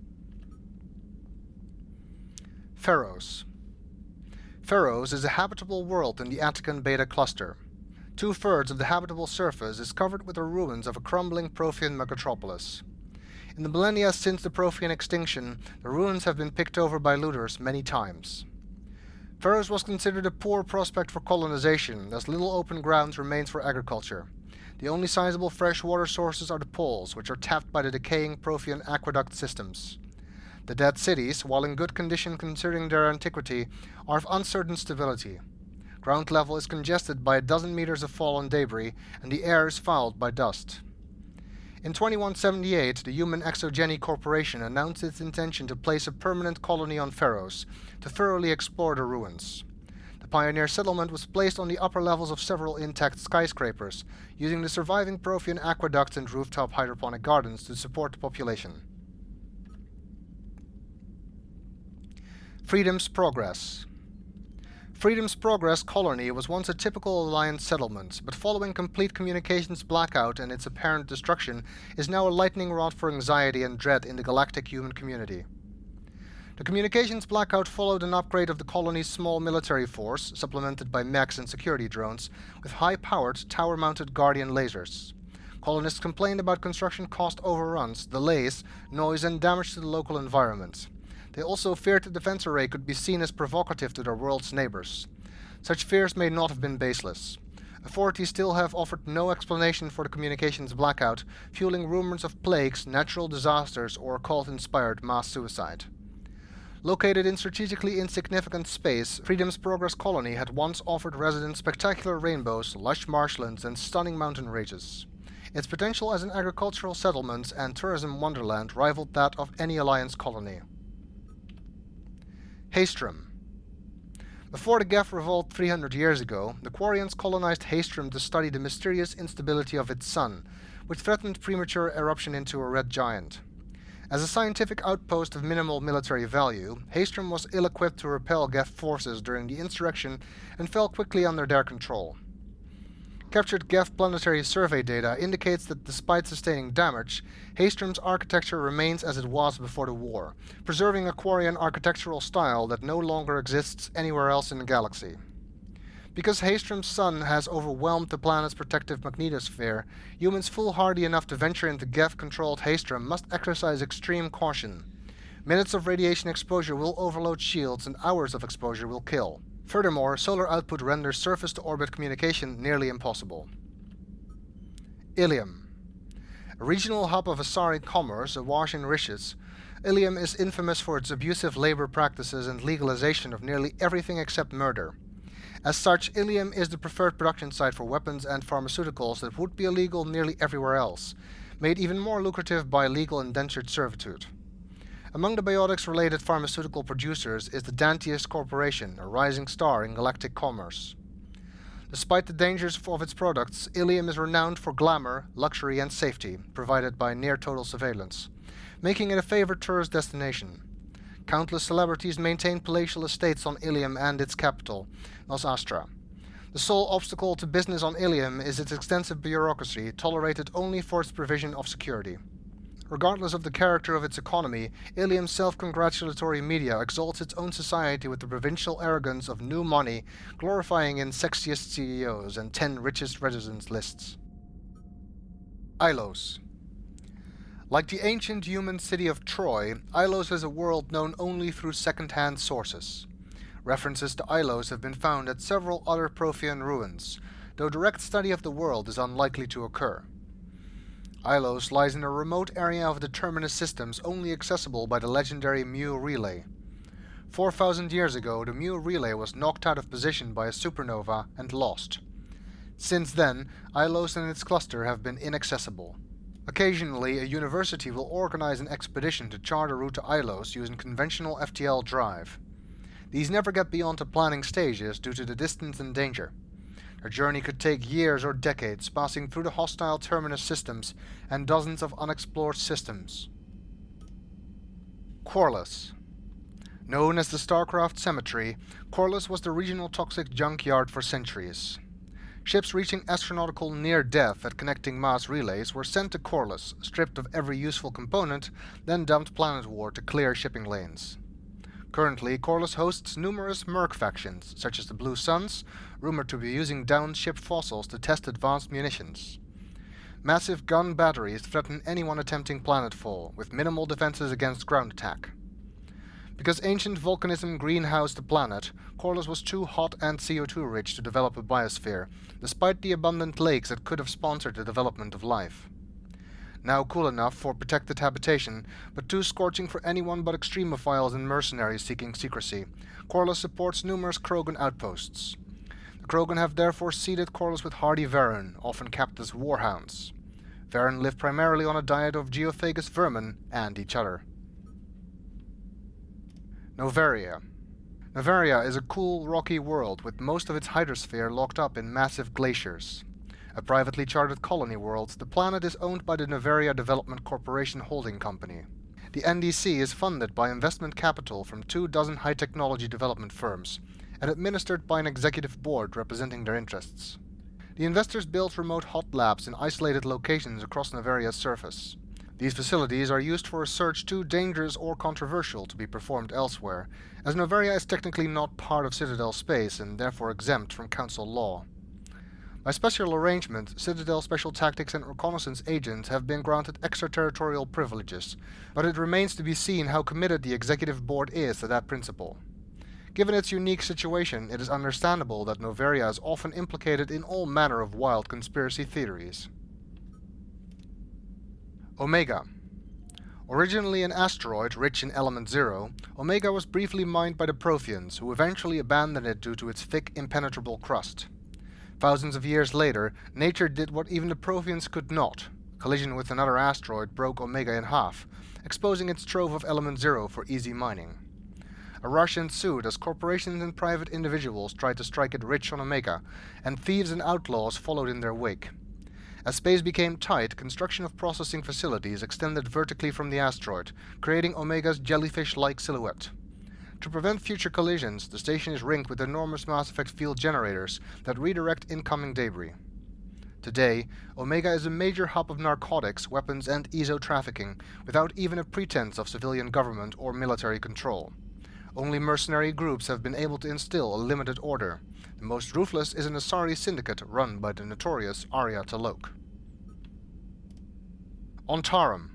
Pharos. Pharos is a habitable world in the Attican Beta cluster. 2/3 of the habitable surface is covered with the ruins of a crumbling Prothean megatropolis. In the millennia since the Prothean extinction, the ruins have been picked over by looters many times. Pharos was considered a poor prospect for colonization, as little open ground remains for agriculture. The only sizable freshwater sources are the poles, which are tapped by the decaying Prothean aqueduct systems. The dead cities, while in good condition considering their antiquity, are of uncertain stability. Ground level is congested by a dozen meters of fallen debris, and the air is fouled by dust. In 2178, the Human Exogeny Corporation announced its intention to place a permanent colony on Pharos, to thoroughly explore the ruins. The pioneer settlement was placed on the upper levels of several intact skyscrapers, using the surviving Prothean aqueducts and rooftop hydroponic gardens to support the population. Freedom's Progress. Freedom's Progress colony was once a typical Alliance settlement, but following complete communications blackout and its apparent destruction, is now a lightning rod for anxiety and dread in the galactic human community. The communications blackout followed an upgrade of the colony's small military force, supplemented by mechs and security drones, with high-powered, tower-mounted Guardian lasers. Colonists complained about construction cost overruns, delays, noise, and damage to the local environment. They also feared the defense array could be seen as provocative to their world's neighbors. Such fears may not have been baseless. Authorities still have offered no explanation for the communications blackout, fueling rumors of plagues, natural disasters, or occult-inspired mass suicide. Located in strategically insignificant space, Freedom's Progress colony had once offered residents spectacular rainbows, lush marshlands, and stunning mountain ranges. Its potential as an agricultural settlement and tourism wonderland rivaled that of any Alliance colony. Haestrom. Before the Geth revolt 300 years ago, the Quarians colonized Haestrom to study the mysterious instability of its sun, which threatened premature eruption into a red giant. As a scientific outpost of minimal military value, Haestrom was ill-equipped to repel Geth forces during the insurrection and fell quickly under their control. Captured Geth planetary survey data indicates that despite sustaining damage, Haystrom's architecture remains as it was before the war, preserving a Quarian architectural style that no longer exists anywhere else in the galaxy. Because Haystrom's sun has overwhelmed the planet's protective magnetosphere, humans foolhardy enough to venture into Geth-controlled Haystrom must exercise extreme caution. Minutes of radiation exposure will overload shields and hours of exposure will kill. Furthermore, solar output renders surface-to-orbit communication nearly impossible. Ilium. A regional hub of Asari commerce awash in riches, Ilium is infamous for its abusive labor practices and legalization of nearly everything except murder. As such, Ilium is the preferred production site for weapons and pharmaceuticals that would be illegal nearly everywhere else, made even more lucrative by legal indentured servitude. Among the biotics-related pharmaceutical producers is the Dantius Corporation, a rising star in galactic commerce. Despite the dangers of its products, Ilium is renowned for glamour, luxury and safety, provided by near-total surveillance, making it a favored tourist destination. Countless celebrities maintain palatial estates on Ilium and its capital, Nos Astra. The sole obstacle to business on Ilium is its extensive bureaucracy, tolerated only for its provision of security. Regardless of the character of its economy, Ilium's self-congratulatory media exalts its own society with the provincial arrogance of new money, glorifying its sexiest CEOs and 10 richest residents lists. Ilos. Like the ancient human city of Troy, Ilos is a world known only through second-hand sources. References to Ilos have been found at several other Prothean ruins, though direct study of the world is unlikely to occur. Ilos lies in a remote area of the Terminus Systems only accessible by the legendary Mu Relay. 4,000 years ago, the Mu Relay was knocked out of position by a supernova and lost. Since then, Ilos and its cluster have been inaccessible. Occasionally, a university will organize an expedition to chart a route to Ilos using conventional FTL Drive. These never get beyond the planning stages due to the distance and danger. Their journey could take years or decades, passing through the hostile Terminus Systems and dozens of unexplored systems. Corlus. Known as the Starcraft Cemetery, Corlus was the regional toxic junkyard for centuries. Ships reaching astronautical near-death at connecting mass relays were sent to Corlus, stripped of every useful component, then dumped planetward to clear shipping lanes. Currently, Corlus hosts numerous merc factions, such as the Blue Suns, rumored to be using downed ship fossils to test advanced munitions. Massive gun batteries threaten anyone attempting planetfall, with minimal defenses against ground attack. Because ancient volcanism greenhoused the planet, Corlus was too hot and CO2 rich to develop a biosphere, despite the abundant lakes that could have sponsored the development of life. Now cool enough for protected habitation, but too scorching for anyone but extremophiles and mercenaries seeking secrecy, Corlus supports numerous Krogan outposts. The Krogan have therefore seeded Corlus with hardy Varren, often capped as warhounds. Varren live primarily on a diet of geophagous vermin and each other. Noveria. Noveria is a cool, rocky world with most of its hydrosphere locked up in massive glaciers. A privately chartered colony world, the planet is owned by the Noveria Development Corporation holding company. The NDC is funded by investment capital from 24 high-technology development firms, and administered by an executive board representing their interests. The investors built remote hot labs in isolated locations across Noveria's surface. These facilities are used for research too dangerous or controversial to be performed elsewhere, as Noveria is technically not part of Citadel Space and therefore exempt from Council law. By special arrangement, Citadel Special Tactics and Reconnaissance agents have been granted extraterritorial privileges, but it remains to be seen how committed the Executive Board is to that principle. Given its unique situation, it is understandable that Noveria is often implicated in all manner of wild conspiracy theories. Omega. Originally an asteroid rich in element zero, Omega was briefly mined by the Protheans, who eventually abandoned it due to its thick, impenetrable crust. Thousands of years later, nature did what even the Protheans could not. Collision with another asteroid broke Omega in half, exposing its trove of element zero for easy mining. A rush ensued as corporations and private individuals tried to strike it rich on Omega, and thieves and outlaws followed in their wake. As space became tight, construction of processing facilities extended vertically from the asteroid, creating Omega's jellyfish-like silhouette. To prevent future collisions, the station is ringed with enormous mass effect field generators that redirect incoming debris. Today, Omega is a major hub of narcotics, weapons, and ESO trafficking, without even a pretense of civilian government or military control. Only mercenary groups have been able to instill a limited order. The most ruthless is an Asari syndicate run by the notorious Aeia T'Loak. On Tarim.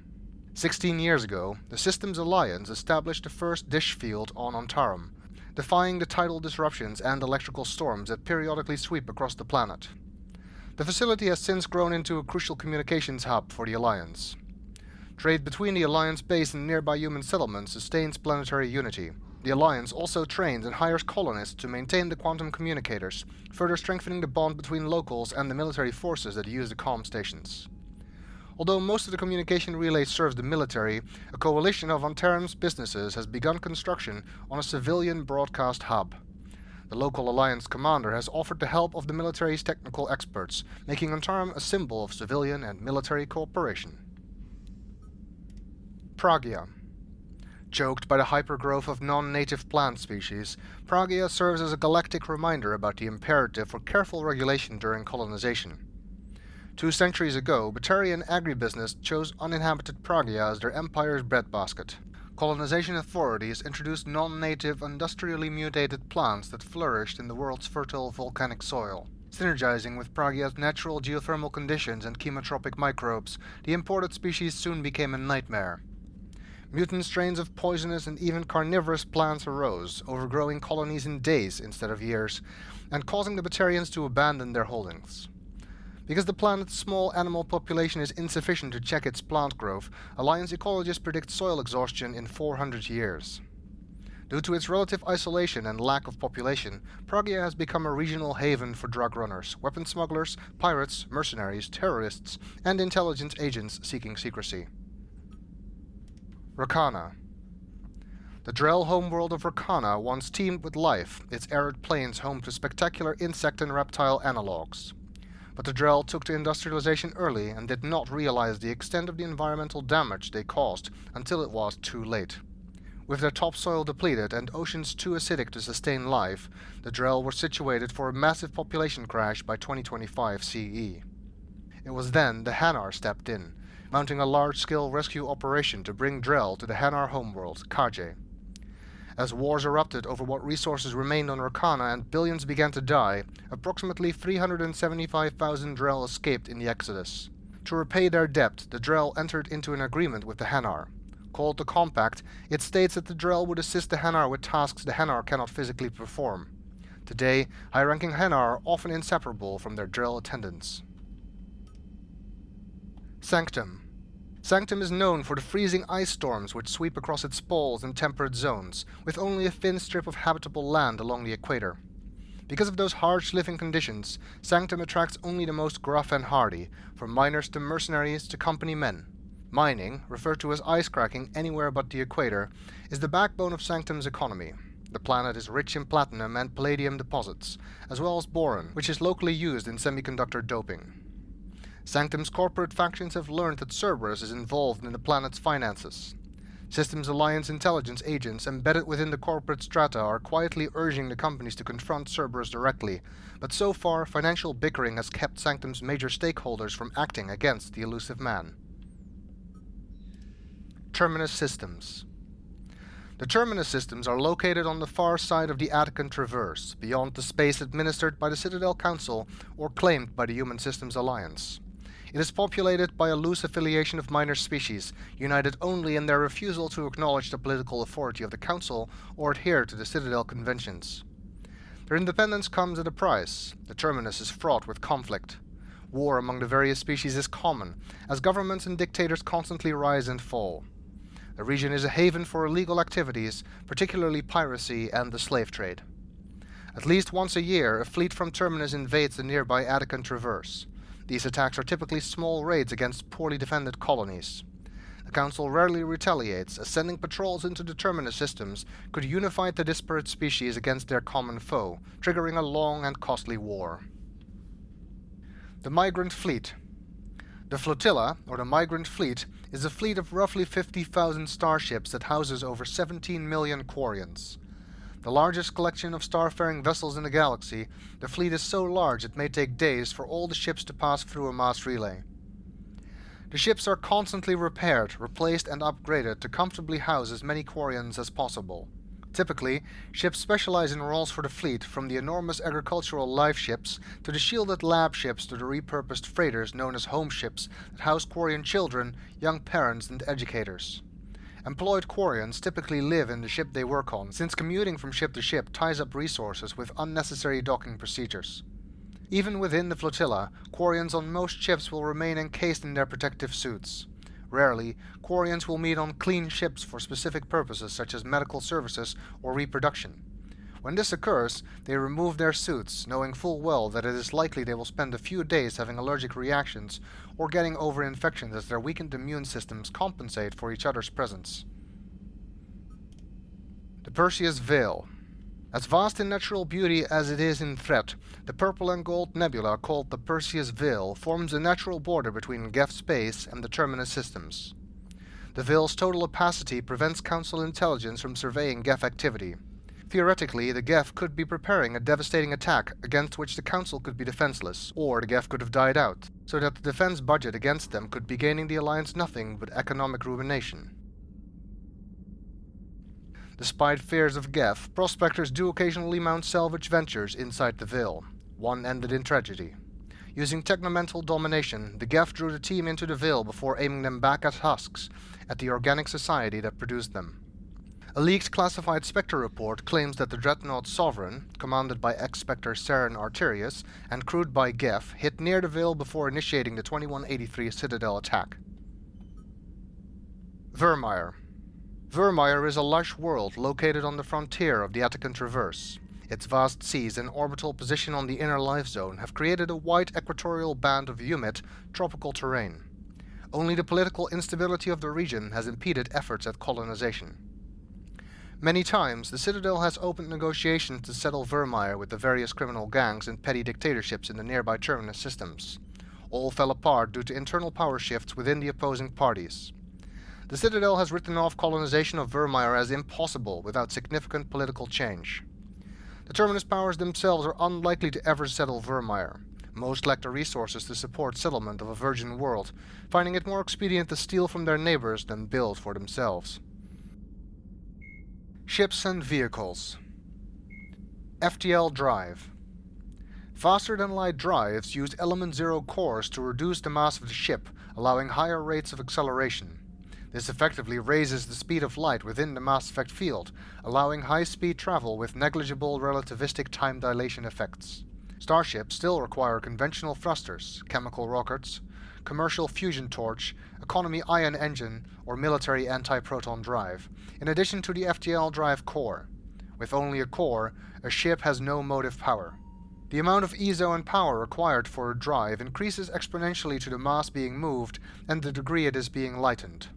16 years ago, the Systems Alliance established the first dish field on Tarim, defying the tidal disruptions and electrical storms that periodically sweep across the planet. The facility has since grown into a crucial communications hub for the Alliance. Trade between the Alliance base and nearby human settlements sustains planetary unity. The Alliance also trains and hires colonists to maintain the quantum communicators, further strengthening the bond between locals and the military forces that use the comm stations. Although most of the communication relay serves the military, a coalition of Tarim's businesses has begun construction on a civilian broadcast hub. The local Alliance commander has offered the help of the military's technical experts, making Tarim a symbol of civilian and military cooperation. Pragia. Choked by the hypergrowth of non-native plant species, Pragia serves as a galactic reminder about the imperative for careful regulation during colonization. 2 centuries ago, Batarian agribusiness chose uninhabited Pragia as their empire's breadbasket. Colonization authorities introduced non-native, industrially mutated plants that flourished in the world's fertile volcanic soil. Synergizing with Pragia's natural geothermal conditions and chemotropic microbes, the imported species soon became a nightmare. Mutant strains of poisonous and even carnivorous plants arose, overgrowing colonies in days instead of years, and causing the Batarians to abandon their holdings. Because the planet's small animal population is insufficient to check its plant growth, Alliance ecologists predict soil exhaustion in 400 years. Due to its relative isolation and lack of population, Pragia has become a regional haven for drug runners, weapon smugglers, pirates, mercenaries, terrorists, and intelligence agents seeking secrecy. Rakana. The Drell homeworld of Rakana once teemed with life, its arid plains home to spectacular insect and reptile analogues. But the Drell took to industrialization early and did not realize the extent of the environmental damage they caused until it was too late. With their topsoil depleted and oceans too acidic to sustain life, the Drell were situated for a massive population crash by 2025 CE. It was then the Hanar stepped in, mounting a large-scale rescue operation to bring Drell to the Hanar homeworld, Kaje. As wars erupted over what resources remained on Rakana and billions began to die, approximately 375,000 Drell escaped in the Exodus. To repay their debt, the Drell entered into an agreement with the Hanar. Called the Compact, it states that the Drell would assist the Hanar with tasks the Hanar cannot physically perform. Today, high-ranking Hanar are often inseparable from their Drell attendants. Sanctum. Sanctum is known for the freezing ice storms which sweep across its poles and temperate zones, with only a thin strip of habitable land along the equator. Because of those harsh living conditions, Sanctum attracts only the most gruff and hardy, from miners to mercenaries to company men. Mining, referred to as ice cracking anywhere but the equator, is the backbone of Sanctum's economy. The planet is rich in platinum and palladium deposits, as well as boron, which is locally used in semiconductor doping. Sanctum's corporate factions have learned that Cerberus is involved in the planet's finances. Systems Alliance intelligence agents embedded within the corporate strata are quietly urging the companies to confront Cerberus directly, but so far financial bickering has kept Sanctum's major stakeholders from acting against the elusive man. Terminus Systems. The Terminus Systems are located on the far side of the Attican Traverse, beyond the space administered by the Citadel Council or claimed by the Human Systems Alliance. It is populated by a loose affiliation of minor species, united only in their refusal to acknowledge the political authority of the Council or adhere to the Citadel Conventions. Their independence comes at a price. The Terminus is fraught with conflict. War among the various species is common, as governments and dictators constantly rise and fall. The region is a haven for illegal activities, particularly piracy and the slave trade. At least once a year, a fleet from Terminus invades the nearby Attican Traverse. These attacks are typically small raids against poorly defended colonies. The Council rarely retaliates, as sending patrols into the Terminus systems could unify the disparate species against their common foe, triggering a long and costly war. The Migrant Fleet. The Flotilla, or the Migrant Fleet, is a fleet of roughly 50,000 starships that houses over 17 million Quarians. The largest collection of starfaring vessels in the galaxy, the fleet is so large it may take days for all the ships to pass through a mass relay. The ships are constantly repaired, replaced and upgraded to comfortably house as many Quarians as possible. Typically, ships specialize in roles for the fleet, from the enormous agricultural life ships to the shielded lab ships to the repurposed freighters known as home ships that house Quarian children, young parents and educators. Employed Quarians typically live in the ship they work on, since commuting from ship to ship ties up resources with unnecessary docking procedures. Even within the flotilla, Quarians on most ships will remain encased in their protective suits. Rarely, Quarians will meet on clean ships for specific purposes such as medical services or reproduction. When this occurs, they remove their suits, knowing full well that it is likely they will spend a few days having allergic reactions or getting over infections as their weakened immune systems compensate for each other's presence. The Perseus Veil. As vast in natural beauty as it is in threat, the purple and gold nebula called the Perseus Veil forms a natural border between Geth Space and the Terminus Systems. The Veil's total opacity prevents Council intelligence from surveying Geth activity. Theoretically, the Geth could be preparing a devastating attack against which the Council could be defenseless, or the Geth could have died out, so that the defense budget against them could be gaining the Alliance nothing but economic ruination. Despite fears of Geth, prospectors do occasionally mount salvage ventures inside the Veil. One ended in tragedy. Using technomental domination, the Geth drew the team into the Veil before aiming them back at husks at the organic society that produced them. A leaked classified Spectre report claims that the dreadnought Sovereign, commanded by ex-Spectre Saren Arterius and crewed by Geth, hit near the Veil before initiating the 2183 Citadel attack. Virmire. Virmire is a lush world located on the frontier of the Attican Traverse. Its vast seas and orbital position on the inner life zone have created a wide equatorial band of humid, tropical terrain. Only the political instability of the region has impeded efforts at colonization. Many times, the Citadel has opened negotiations to settle Virmire with the various criminal gangs and petty dictatorships in the nearby Terminus Systems. All fell apart due to internal power shifts within the opposing parties. The Citadel has written off colonization of Virmire as impossible without significant political change. The Terminus powers themselves are unlikely to ever settle Virmire. Most lack the resources to support settlement of a virgin world, finding it more expedient to steal from their neighbors than build for themselves. Ships and vehicles. FTL Drive. Faster-than-light drives use element zero cores to reduce the mass of the ship, allowing higher rates of acceleration. This effectively raises the speed of light within the mass effect field, allowing high-speed travel with negligible relativistic time dilation effects. Starships still require conventional thrusters, chemical rockets, commercial fusion torch, economy ion engine, or military anti-proton drive, in addition to the FTL Drive core. With only a core, a ship has no motive power. The amount of ESO and power required for a drive increases exponentially to the mass being moved and the degree it is being lightened.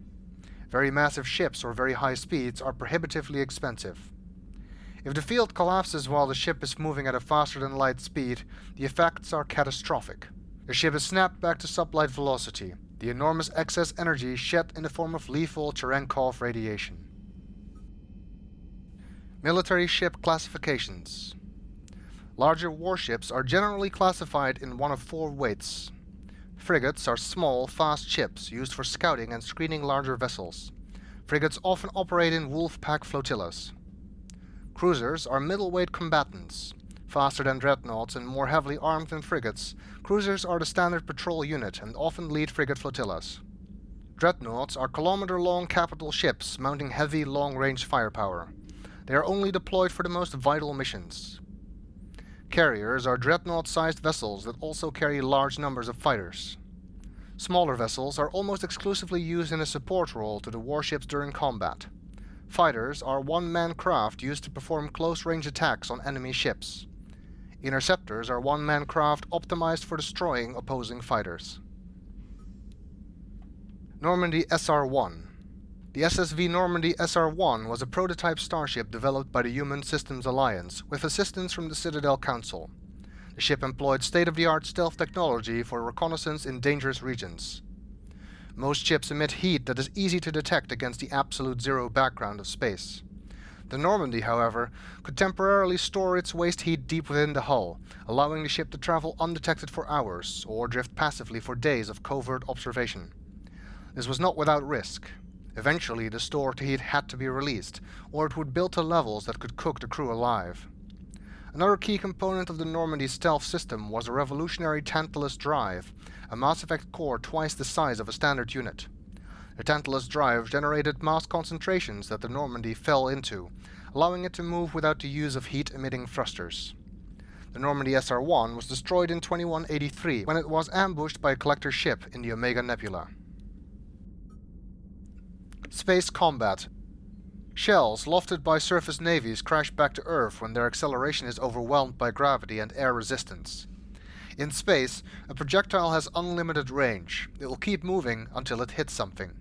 Very massive ships or very high speeds are prohibitively expensive. If the field collapses while the ship is moving at a faster-than-light speed, the effects are catastrophic. The ship is snapped back to sublight velocity, the enormous excess energy shed in the form of lethal Cherenkov radiation. Military ship classifications. Larger warships are generally classified in one of four weights. Frigates are small, fast ships used for scouting and screening larger vessels. Frigates often operate in wolf pack flotillas. Cruisers are middleweight combatants. Faster than dreadnoughts and more heavily armed than frigates, cruisers are the standard patrol unit and often lead frigate flotillas. Dreadnoughts are kilometer-long capital ships mounting heavy, long-range firepower. They are only deployed for the most vital missions. Carriers are dreadnought-sized vessels that also carry large numbers of fighters. Smaller vessels are almost exclusively used in a support role to the warships during combat. Fighters are one-man craft used to perform close-range attacks on enemy ships. Interceptors are one-man craft optimized for destroying opposing fighters. Normandy SR-1. The SSV Normandy SR-1 was a prototype starship developed by the Human Systems Alliance with assistance from the Citadel Council. The ship employed state-of-the-art stealth technology for reconnaissance in dangerous regions. Most ships emit heat that is easy to detect against the absolute zero background of space. The Normandy, however, could temporarily store its waste heat deep within the hull, allowing the ship to travel undetected for hours, or drift passively for days of covert observation. This was not without risk. Eventually, the stored heat had to be released, or it would build to levels that could cook the crew alive. Another key component of the Normandy's stealth system was a revolutionary Tantalus Drive, a Mass Effect core twice the size of a standard unit. The Tantalus Drive generated mass concentrations that the Normandy fell into, allowing it to move without the use of heat-emitting thrusters. The Normandy SR-1 was destroyed in 2183 when it was ambushed by a collector ship in the Omega Nebula. Space combat. Shells lofted by surface navies crash back to Earth when their acceleration is overwhelmed by gravity and air resistance. In space, a projectile has unlimited range. It will keep moving until it hits something.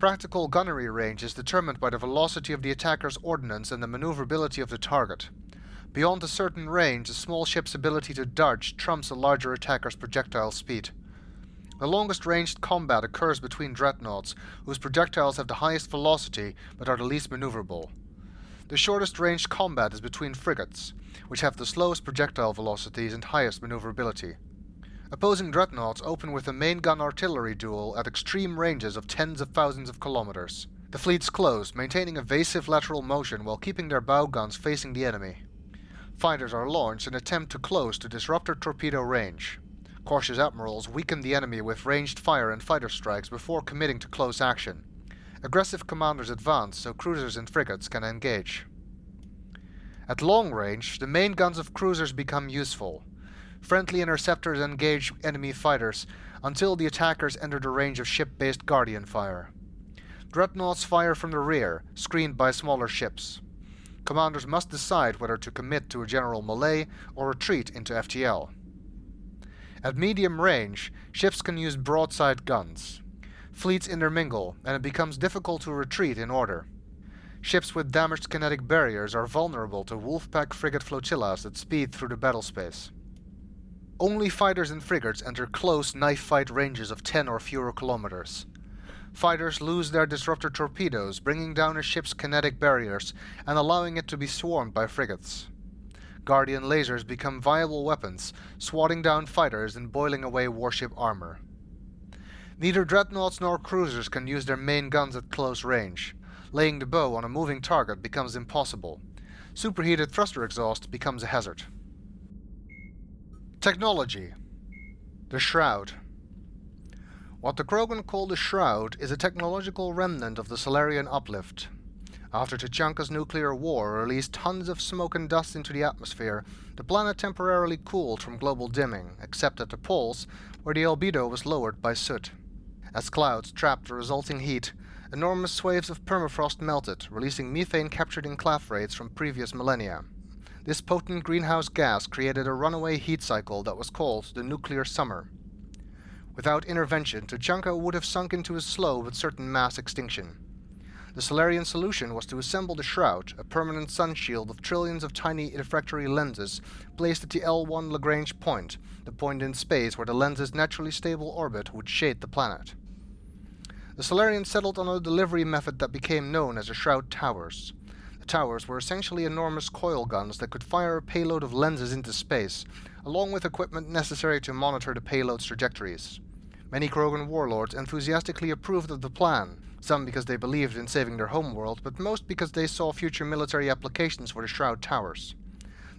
Practical gunnery range is determined by the velocity of the attacker's ordnance and the maneuverability of the target. Beyond a certain range, a small ship's ability to dodge trumps a larger attacker's projectile speed. The longest ranged combat occurs between dreadnoughts, whose projectiles have the highest velocity but are the least maneuverable. The shortest ranged combat is between frigates, which have the slowest projectile velocities and highest maneuverability. Opposing dreadnoughts open with a main gun artillery duel at extreme ranges of tens of thousands of kilometers. The fleets close, maintaining evasive lateral motion while keeping their bow guns facing the enemy. Fighters are launched in an attempt to close to disrupt their torpedo range. Cautious admirals weaken the enemy with ranged fire and fighter strikes before committing to close action. Aggressive commanders advance so cruisers and frigates can engage. At long range, the main guns of cruisers become useful. Friendly interceptors engage enemy fighters until the attackers enter the range of ship-based guardian fire. Dreadnoughts fire from the rear, screened by smaller ships. Commanders must decide whether to commit to a general melee or retreat into FTL. At medium range, ships can use broadside guns. Fleets intermingle, and it becomes difficult to retreat in order. Ships with damaged kinetic barriers are vulnerable to Wolfpack frigate flotillas that speed through the battle space. Only fighters and frigates enter close knife fight ranges of 10 or fewer kilometers. Fighters lose their disruptor torpedoes, bringing down a ship's kinetic barriers and allowing it to be swarmed by frigates. Guardian lasers become viable weapons, swatting down fighters and boiling away warship armor. Neither dreadnoughts nor cruisers can use their main guns at close range. Laying the bow on a moving target becomes impossible. Superheated thruster exhaust becomes a hazard. Technology. The Shroud. What the Krogan call the Shroud is a technological remnant of the Solarian uplift. After Tuchanka's nuclear war released tons of smoke and dust into the atmosphere, the planet temporarily cooled from global dimming, except at the poles, where the albedo was lowered by soot. As clouds trapped the resulting heat, enormous swathes of permafrost melted, releasing methane captured in clathrates from previous millennia. This potent greenhouse gas created a runaway heat cycle that was called the nuclear summer. Without intervention, Tuchanka would have sunk into a slow but certain mass extinction. The Solarian solution was to assemble the Shroud, a permanent sun shield of trillions of tiny refractory lenses placed at the L1 Lagrange point, the point in space where the lens's naturally stable orbit would shade the planet. The Solarians settled on a delivery method that became known as the Shroud Towers. The towers were essentially enormous coil guns that could fire a payload of lenses into space, along with equipment necessary to monitor the payload's trajectories. Many Krogan warlords enthusiastically approved of the plan, some because they believed in saving their homeworld, but most because they saw future military applications for the Shroud Towers.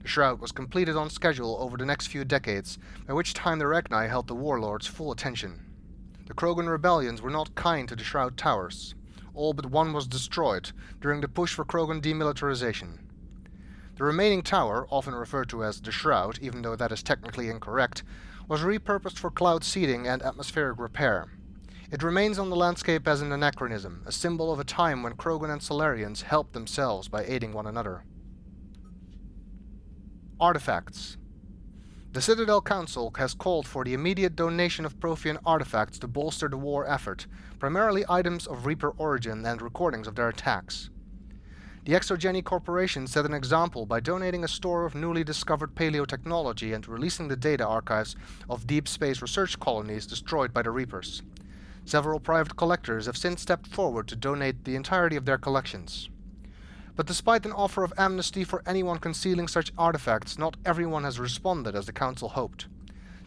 The Shroud was completed on schedule over the next few decades, by which time the Rachni held the warlords' full attention. The Krogan rebellions were not kind to the Shroud Towers. All but one was destroyed during the push for Krogan demilitarization. The remaining tower, often referred to as the Shroud, even though that is technically incorrect, was repurposed for cloud seeding and atmospheric repair. It remains on the landscape as an anachronism, a symbol of a time when Krogan and Solarians helped themselves by aiding one another. Artifacts. The Citadel Council has called for the immediate donation of Prothean artifacts to bolster the war effort, primarily items of Reaper origin and recordings of their attacks. The Exogeny Corporation set an example by donating a store of newly discovered paleotechnology and releasing the data archives of deep space research colonies destroyed by the Reapers. Several private collectors have since stepped forward to donate the entirety of their collections. But despite an offer of amnesty for anyone concealing such artifacts, not everyone has responded as the Council hoped.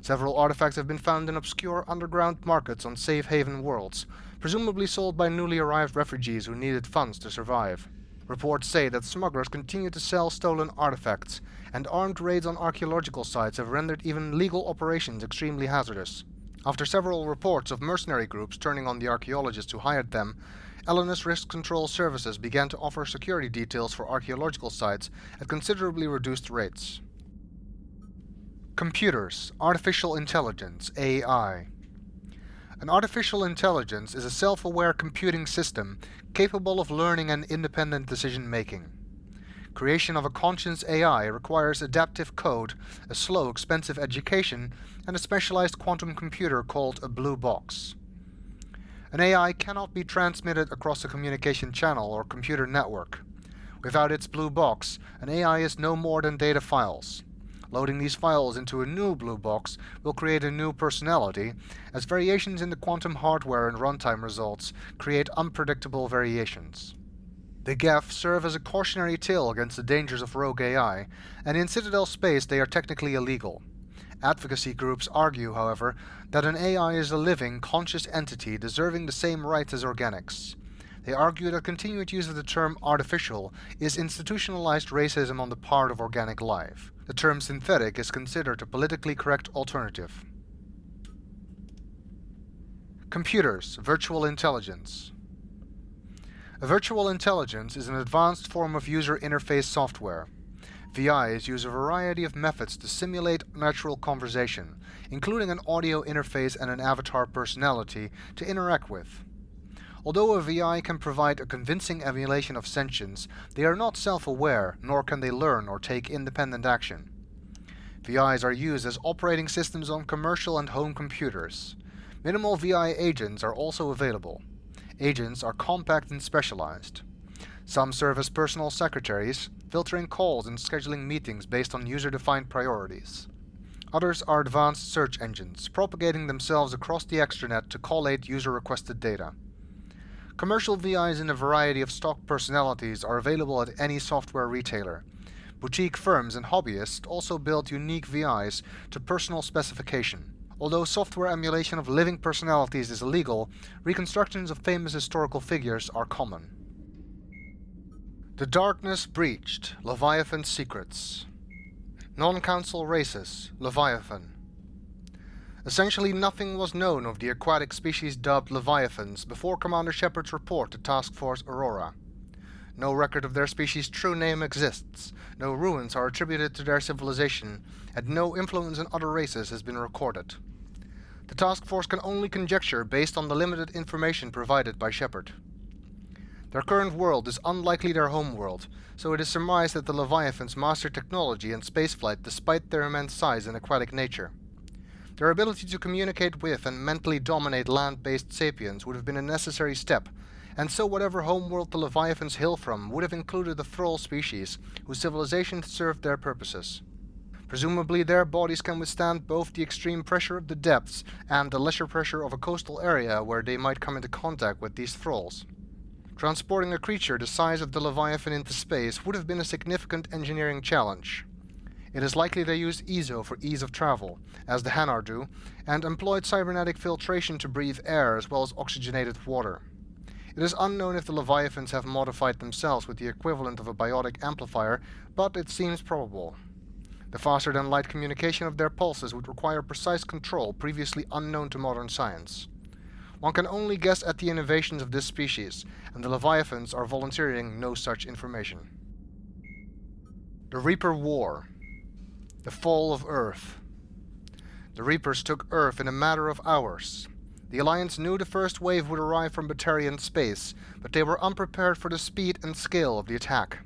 Several artifacts have been found in obscure underground markets on safe haven worlds, presumably sold by newly arrived refugees who needed funds to survive. Reports say that smugglers continue to sell stolen artifacts, and armed raids on archaeological sites have rendered even legal operations extremely hazardous. After several reports of mercenary groups turning on the archaeologists who hired them, Elenus Risk Control Services began to offer security details for archaeological sites at considerably reduced rates. Computers, Artificial Intelligence, AI. An artificial intelligence is a self-aware computing system capable of learning and independent decision-making. Creation of a conscious AI requires adaptive code, a slow, expensive education, and a specialized quantum computer called a blue box. An AI cannot be transmitted across a communication channel or computer network. Without its blue box, an AI is no more than data files. Loading these files into a new blue box will create a new personality, as variations in the quantum hardware and runtime results create unpredictable variations. The GEF serve as a cautionary tale against the dangers of rogue AI, and in Citadel Space they are technically illegal. Advocacy groups argue, however, that an AI is a living, conscious entity deserving the same rights as organics. They argue that continued use of the term artificial is institutionalized racism on the part of organic life. The term synthetic is considered a politically correct alternative. Computers, Virtual Intelligence. A virtual intelligence is an advanced form of user interface software. VIs use a variety of methods to simulate natural conversation, including an audio interface and an avatar personality to interact with. Although a VI can provide a convincing emulation of sentience, they are not self-aware, nor can they learn or take independent action. VIs are used as operating systems on commercial and home computers. Minimal VI agents are also available. Agents are compact and specialized. Some serve as personal secretaries, filtering calls and scheduling meetings based on user-defined priorities. Others are advanced search engines, propagating themselves across the extranet to collate user-requested data. Commercial VIs in a variety of stock personalities are available at any software retailer. Boutique firms and hobbyists also build unique VIs to personal specification. Although software emulation of living personalities is illegal, reconstructions of famous historical figures are common. The Darkness Breached, Leviathan's Secrets. Non-Council Races, Leviathan. Essentially nothing was known of the aquatic species dubbed Leviathans before Commander Shepard's report to Task Force Aurora. No record of their species' true name exists, no ruins are attributed to their civilization, and no influence on other races has been recorded. The task force can only conjecture based on the limited information provided by Shepard. Their current world is unlikely their home world, so it is surmised that the Leviathans master technology and spaceflight despite their immense size and aquatic nature. Their ability to communicate with and mentally dominate land-based sapiens would have been a necessary step, and so whatever homeworld the Leviathans hail from would have included the Thrall species, whose civilization served their purposes. Presumably their bodies can withstand both the extreme pressure of the depths and the lesser pressure of a coastal area where they might come into contact with these Thralls. Transporting a creature the size of the Leviathan into space would have been a significant engineering challenge. It is likely they used EZO for ease of travel, as the Hanar do, and employed cybernetic filtration to breathe air as well as oxygenated water. It is unknown if the Leviathans have modified themselves with the equivalent of a biotic amplifier, but it seems probable. The faster-than-light communication of their pulses would require precise control previously unknown to modern science. One can only guess at the innovations of this species, and the Leviathans are volunteering no such information. The Reaper War. The Fall of Earth. The Reapers took Earth in a matter of hours. The Alliance knew the first wave would arrive from Batarian space, but they were unprepared for the speed and scale of the attack.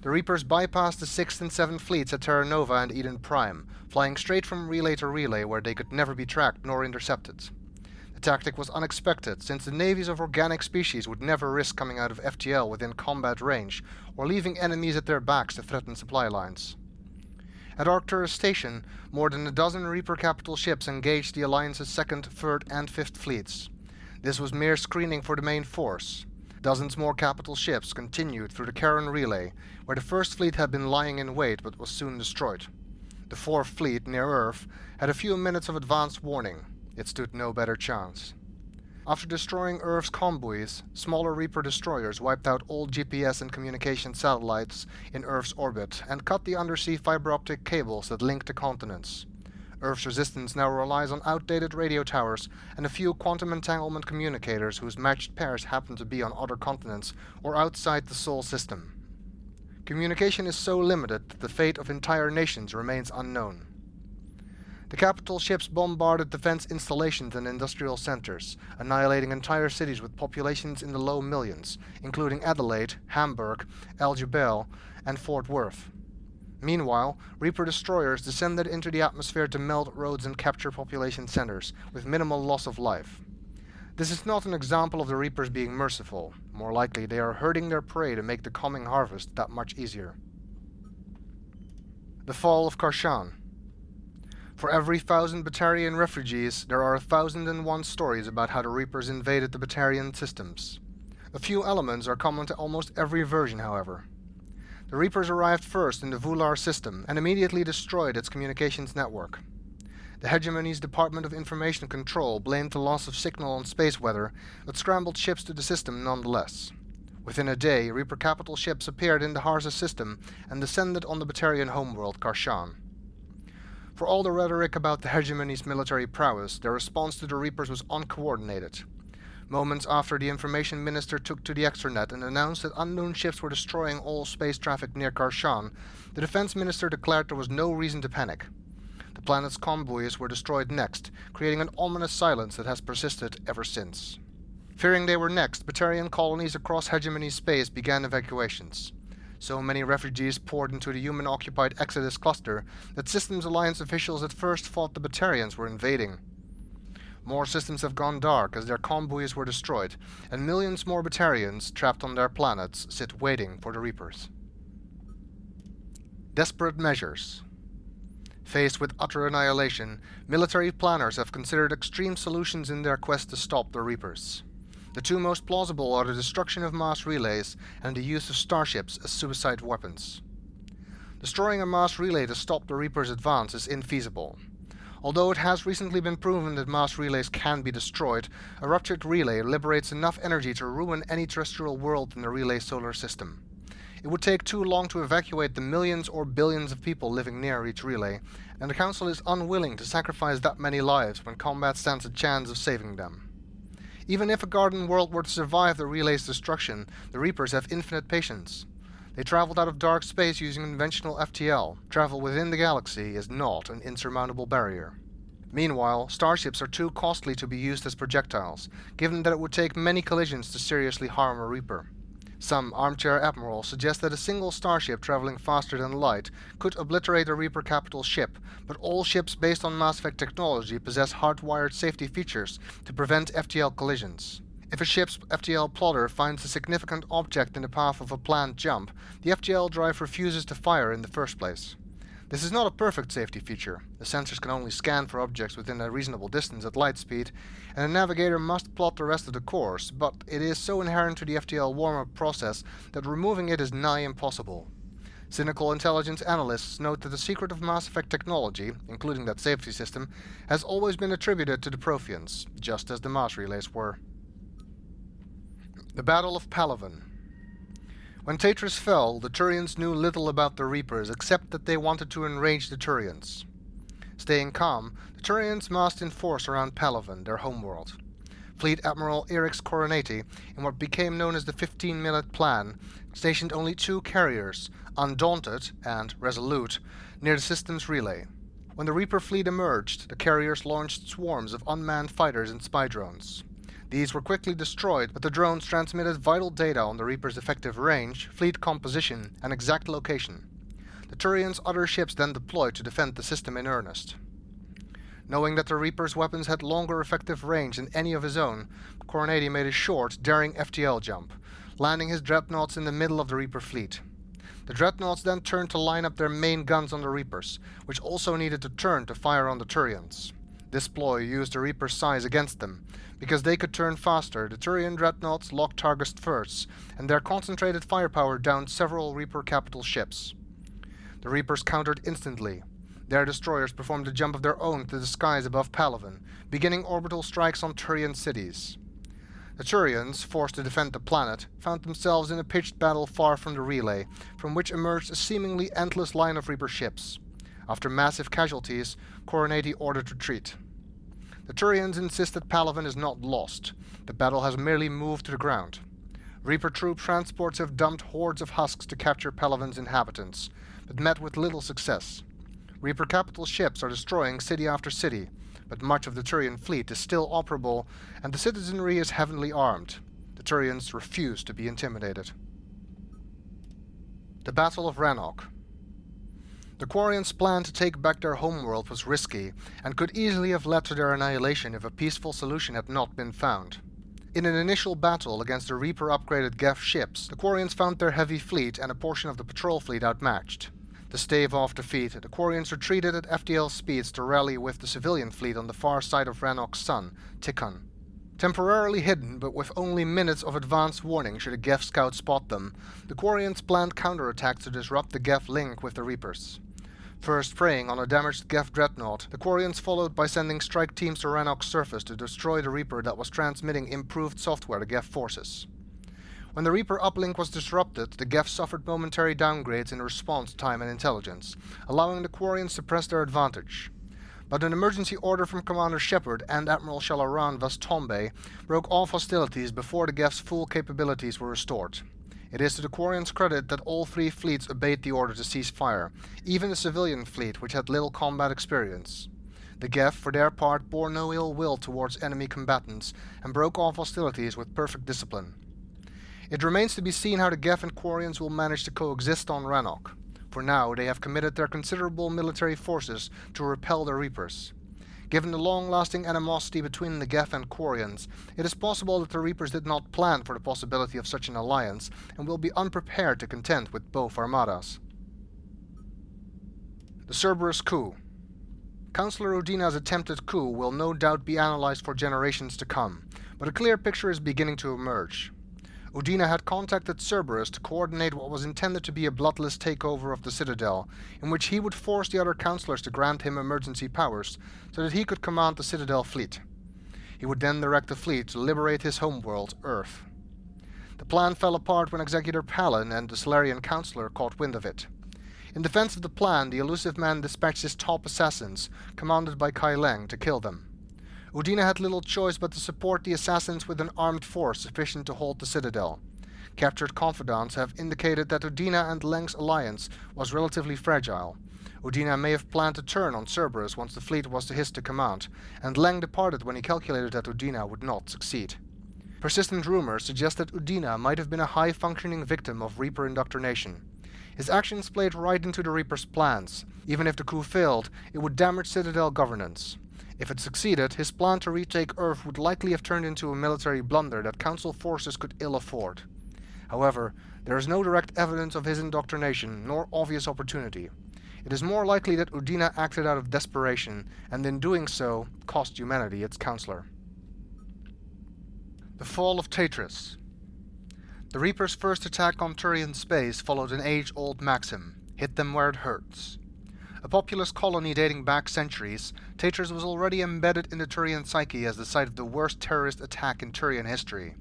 The Reapers bypassed the 6th and 7th fleets at Terra Nova and Eden Prime, flying straight from relay to relay where they could never be tracked nor intercepted. The tactic was unexpected, since the navies of organic species would never risk coming out of FTL within combat range, or leaving enemies at their backs to threaten supply lines. At Arcturus Station, more than a dozen Reaper capital ships engaged the Alliance's 2nd, 3rd, and 5th fleets. This was mere screening for the main force. Dozens more capital ships continued through the Khar'shan relay, where the first fleet had been lying in wait but was soon destroyed. The fourth fleet, near Earth, had a few minutes of advance warning. It stood no better chance. After destroying Earth's convoys, smaller Reaper destroyers wiped out all GPS and communication satellites in Earth's orbit and cut the undersea fiber optic cables that linked the continents. Earth's resistance now relies on outdated radio towers and a few quantum entanglement communicators whose matched pairs happen to be on other continents or outside the Sol system. Communication is so limited that the fate of entire nations remains unknown. The capital ships bombarded defense installations and industrial centers, annihilating entire cities with populations in the low millions, including Adelaide, Hamburg, El Jubel, and Fort Worth. Meanwhile, Reaper destroyers descended into the atmosphere to melt roads and capture population centers, with minimal loss of life. This is not an example of the Reapers being merciful. More likely, they are hurting their prey to make the coming harvest that much easier. The Fall of Khar'shan. For every 1,000 Batarian refugees, there are 1,001 stories about how the Reapers invaded the Batarian systems. A few elements are common to almost every version, however. The Reapers arrived first in the Vular system and immediately destroyed its communications network. The Hegemony's Department of Information Control blamed the loss of signal on space weather, but scrambled ships to the system nonetheless. Within a day, Reaper capital ships appeared in the Harza system and descended on the Batarian homeworld Khar'shan. For all the rhetoric about the Hegemony's military prowess, their response to the Reapers was uncoordinated. Moments after the information minister took to the extranet and announced that unknown ships were destroying all space traffic near Khar'shan, the defense minister declared there was no reason to panic. The planet's convoys were destroyed next, creating an ominous silence that has persisted ever since. Fearing they were next, Batarian colonies across Hegemony space began evacuations. So many refugees poured into the human-occupied Exodus cluster that Systems Alliance officials at first thought the Batarians were invading. More systems have gone dark as their convoys were destroyed, and millions more Batarians, trapped on their planets, sit waiting for the Reapers. Desperate measures. Faced with utter annihilation, military planners have considered extreme solutions in their quest to stop the Reapers. The two most plausible are the destruction of mass relays and the use of starships as suicide weapons. Destroying a mass relay to stop the Reapers' advance is infeasible. Although it has recently been proven that mass relays can be destroyed, a ruptured relay liberates enough energy to ruin any terrestrial world in the relay solar system. It would take too long to evacuate the millions or billions of people living near each relay, and the Council is unwilling to sacrifice that many lives when combat stands a chance of saving them. Even if a garden world were to survive the relay's destruction, the Reapers have infinite patience. They traveled out of dark space using conventional FTL. Travel within the galaxy is not an insurmountable barrier. Meanwhile, starships are too costly to be used as projectiles, given that it would take many collisions to seriously harm a Reaper. Some armchair admirals suggest that a single starship traveling faster than light could obliterate a Reaper capital ship, but all ships based on Mass Effect technology possess hardwired safety features to prevent FTL collisions. If a ship's FTL plotter finds a significant object in the path of a planned jump, the FTL drive refuses to fire in the first place. This is not a perfect safety feature. The sensors can only scan for objects within a reasonable distance at light speed, and the navigator must plot the rest of the course, but it is so inherent to the FTL warm-up process that removing it is nigh impossible. Cynical intelligence analysts note that the secret of Mass Effect technology, including that safety system, has always been attributed to the Protheans, just as the mass relays were. The Battle of Palaven. When Taetrus fell, the Turians knew little about the Reapers except that they wanted to enrage the Turians. Staying calm, the Turians massed in force around Palaven, their homeworld. Fleet Admiral Erix Coronati, in what became known as the 15-minute plan, stationed only 2 carriers, Undaunted and Resolute, near the system's relay. When the Reaper fleet emerged, the carriers launched swarms of unmanned fighters and spy drones. These were quickly destroyed, but the drones transmitted vital data on the Reaper's effective range, fleet composition, and exact location. The Turians' other ships then deployed to defend the system in earnest. Knowing that the Reaper's weapons had longer effective range than any of his own, Coronati made a short, daring FTL jump, landing his dreadnoughts in the middle of the Reaper fleet. The dreadnoughts then turned to line up their main guns on the Reapers, which also needed to turn to fire on the Turians. This ploy used the Reaper's size against them. Because they could turn faster, the Turian dreadnoughts locked targets first, and their concentrated firepower downed several Reaper capital ships. The Reapers countered instantly. Their destroyers performed a jump of their own to the skies above Palaven, beginning orbital strikes on Turian cities. The Turians, forced to defend the planet, found themselves in a pitched battle far from the relay, from which emerged a seemingly endless line of Reaper ships. After massive casualties, Coronati ordered retreat. The Turians insist that Palaven is not lost. The battle has merely moved to the ground. Reaper troop transports have dumped hordes of husks to capture Palaven's inhabitants, but met with little success. Reaper capital ships are destroying city after city, but much of the Turian fleet is still operable, and the citizenry is heavily armed. The Turians refuse to be intimidated. The Battle of Rannoch. The Quarians' plan to take back their homeworld was risky, and could easily have led to their annihilation if a peaceful solution had not been found. In an initial battle against the Reaper-upgraded Geth ships, the Quarians found their heavy fleet and a portion of the patrol fleet outmatched. To stave off defeat, the Quarians retreated at FTL Space to rally with the civilian fleet on the far side of Rannoch's sun, Tikhon. Temporarily hidden, but with only minutes of advance warning should a Geth scout spot them, the Quarians planned counterattacks to disrupt the Geth link with the Reapers. First preying on a damaged Geth dreadnought, the Quarians followed by sending strike teams to Rannoch's surface to destroy the Reaper that was transmitting improved software to Geth forces. When the Reaper uplink was disrupted, the Geth suffered momentary downgrades in response time and intelligence, allowing the Quarians to press their advantage. But an emergency order from Commander Shepard and Admiral Shalaran Vastombe broke off hostilities before the Geth's full capabilities were restored. It is to the Quarians' credit that all three fleets obeyed the order to cease fire, even the civilian fleet, which had little combat experience. The Geth, for their part, bore no ill will towards enemy combatants and broke off hostilities with perfect discipline. It remains to be seen how the Geth and Quarians will manage to coexist on Rannoch. For now, they have committed their considerable military forces to repel the Reapers. Given the long-lasting animosity between the Geth and Quarians, it is possible that the Reapers did not plan for the possibility of such an alliance and will be unprepared to contend with both armadas. The Cerberus Coup. Councillor Udina's attempted coup will no doubt be analyzed for generations to come, but a clear picture is beginning to emerge. Udina had contacted Cerberus to coordinate what was intended to be a bloodless takeover of the Citadel, in which he would force the other councillors to grant him emergency powers, so that he could command the Citadel fleet. He would then direct the fleet to liberate his homeworld, Earth. The plan fell apart when Executor Palin and the Solarian councillor caught wind of it. In defense of the plan, the elusive man dispatched his top assassins, commanded by Kai Leng, to kill them. Udina had little choice but to support the assassins with an armed force sufficient to hold the Citadel. Captured confidants have indicated that Udina and Leng's alliance was relatively fragile. Udina may have planned to turn on Cerberus once the fleet was his to command, and Leng departed when he calculated that Udina would not succeed. Persistent rumors suggest that Udina might have been a high-functioning victim of Reaper indoctrination. His actions played right into the Reaper's plans. Even if the coup failed, it would damage Citadel governance. If it succeeded, his plan to retake Earth would likely have turned into a military blunder that Council forces could ill afford. However, there is no direct evidence of his indoctrination, nor obvious opportunity. It is more likely that Udina acted out of desperation, and in doing so, cost humanity its councillor. The Fall of Taetrus. The Reaper's first attack on Turian space followed an age-old maxim: hit them where it hurts. A populous colony dating back centuries, Taetrus was already embedded in the Turian psyche as the site of the worst terrorist attack in Turian history.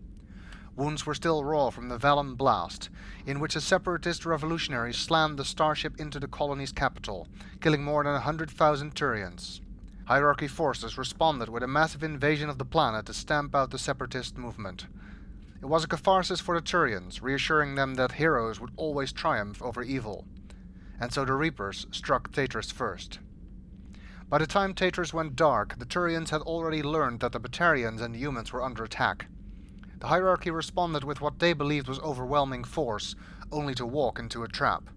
Wounds were still raw from the Vallum blast, in which a separatist revolutionary slammed the starship into the colony's capital, killing more than 100,000 Turians. Hierarchy forces responded with a massive invasion of the planet to stamp out the separatist movement. It was a catharsis for the Turians, reassuring them that heroes would always triumph over evil. And so the Reapers struck Taetrus first. By the time Taetrus went dark, the Turians had already learned that the Batarians and the humans were under attack. The hierarchy responded with what they believed was overwhelming force, only to walk into a trap.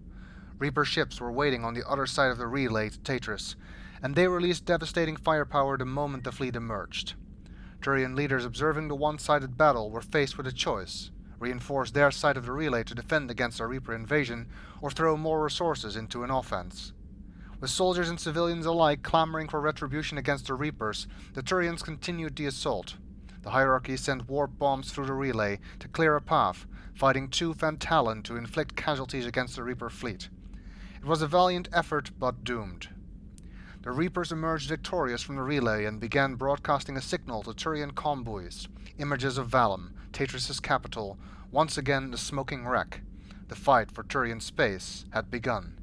Reaper ships were waiting on the other side of the relay to Taetrus, and they released devastating firepower the moment the fleet emerged. Turian leaders observing the one-sided battle were faced with a choice: reinforce their side of the relay to defend against a Reaper invasion, or throw more resources into an offense. With soldiers and civilians alike clamoring for retribution against the Reapers, the Turians continued the assault. The hierarchy sent warp bombs through the relay to clear a path, fighting tooth and talon to inflict casualties against the Reaper fleet. It was a valiant effort, but doomed. The Reapers emerged victorious from the relay and began broadcasting a signal to Turian convoys, images of Vallum, Taetrus' capital, once again the smoking wreck. The fight for Turian space had begun.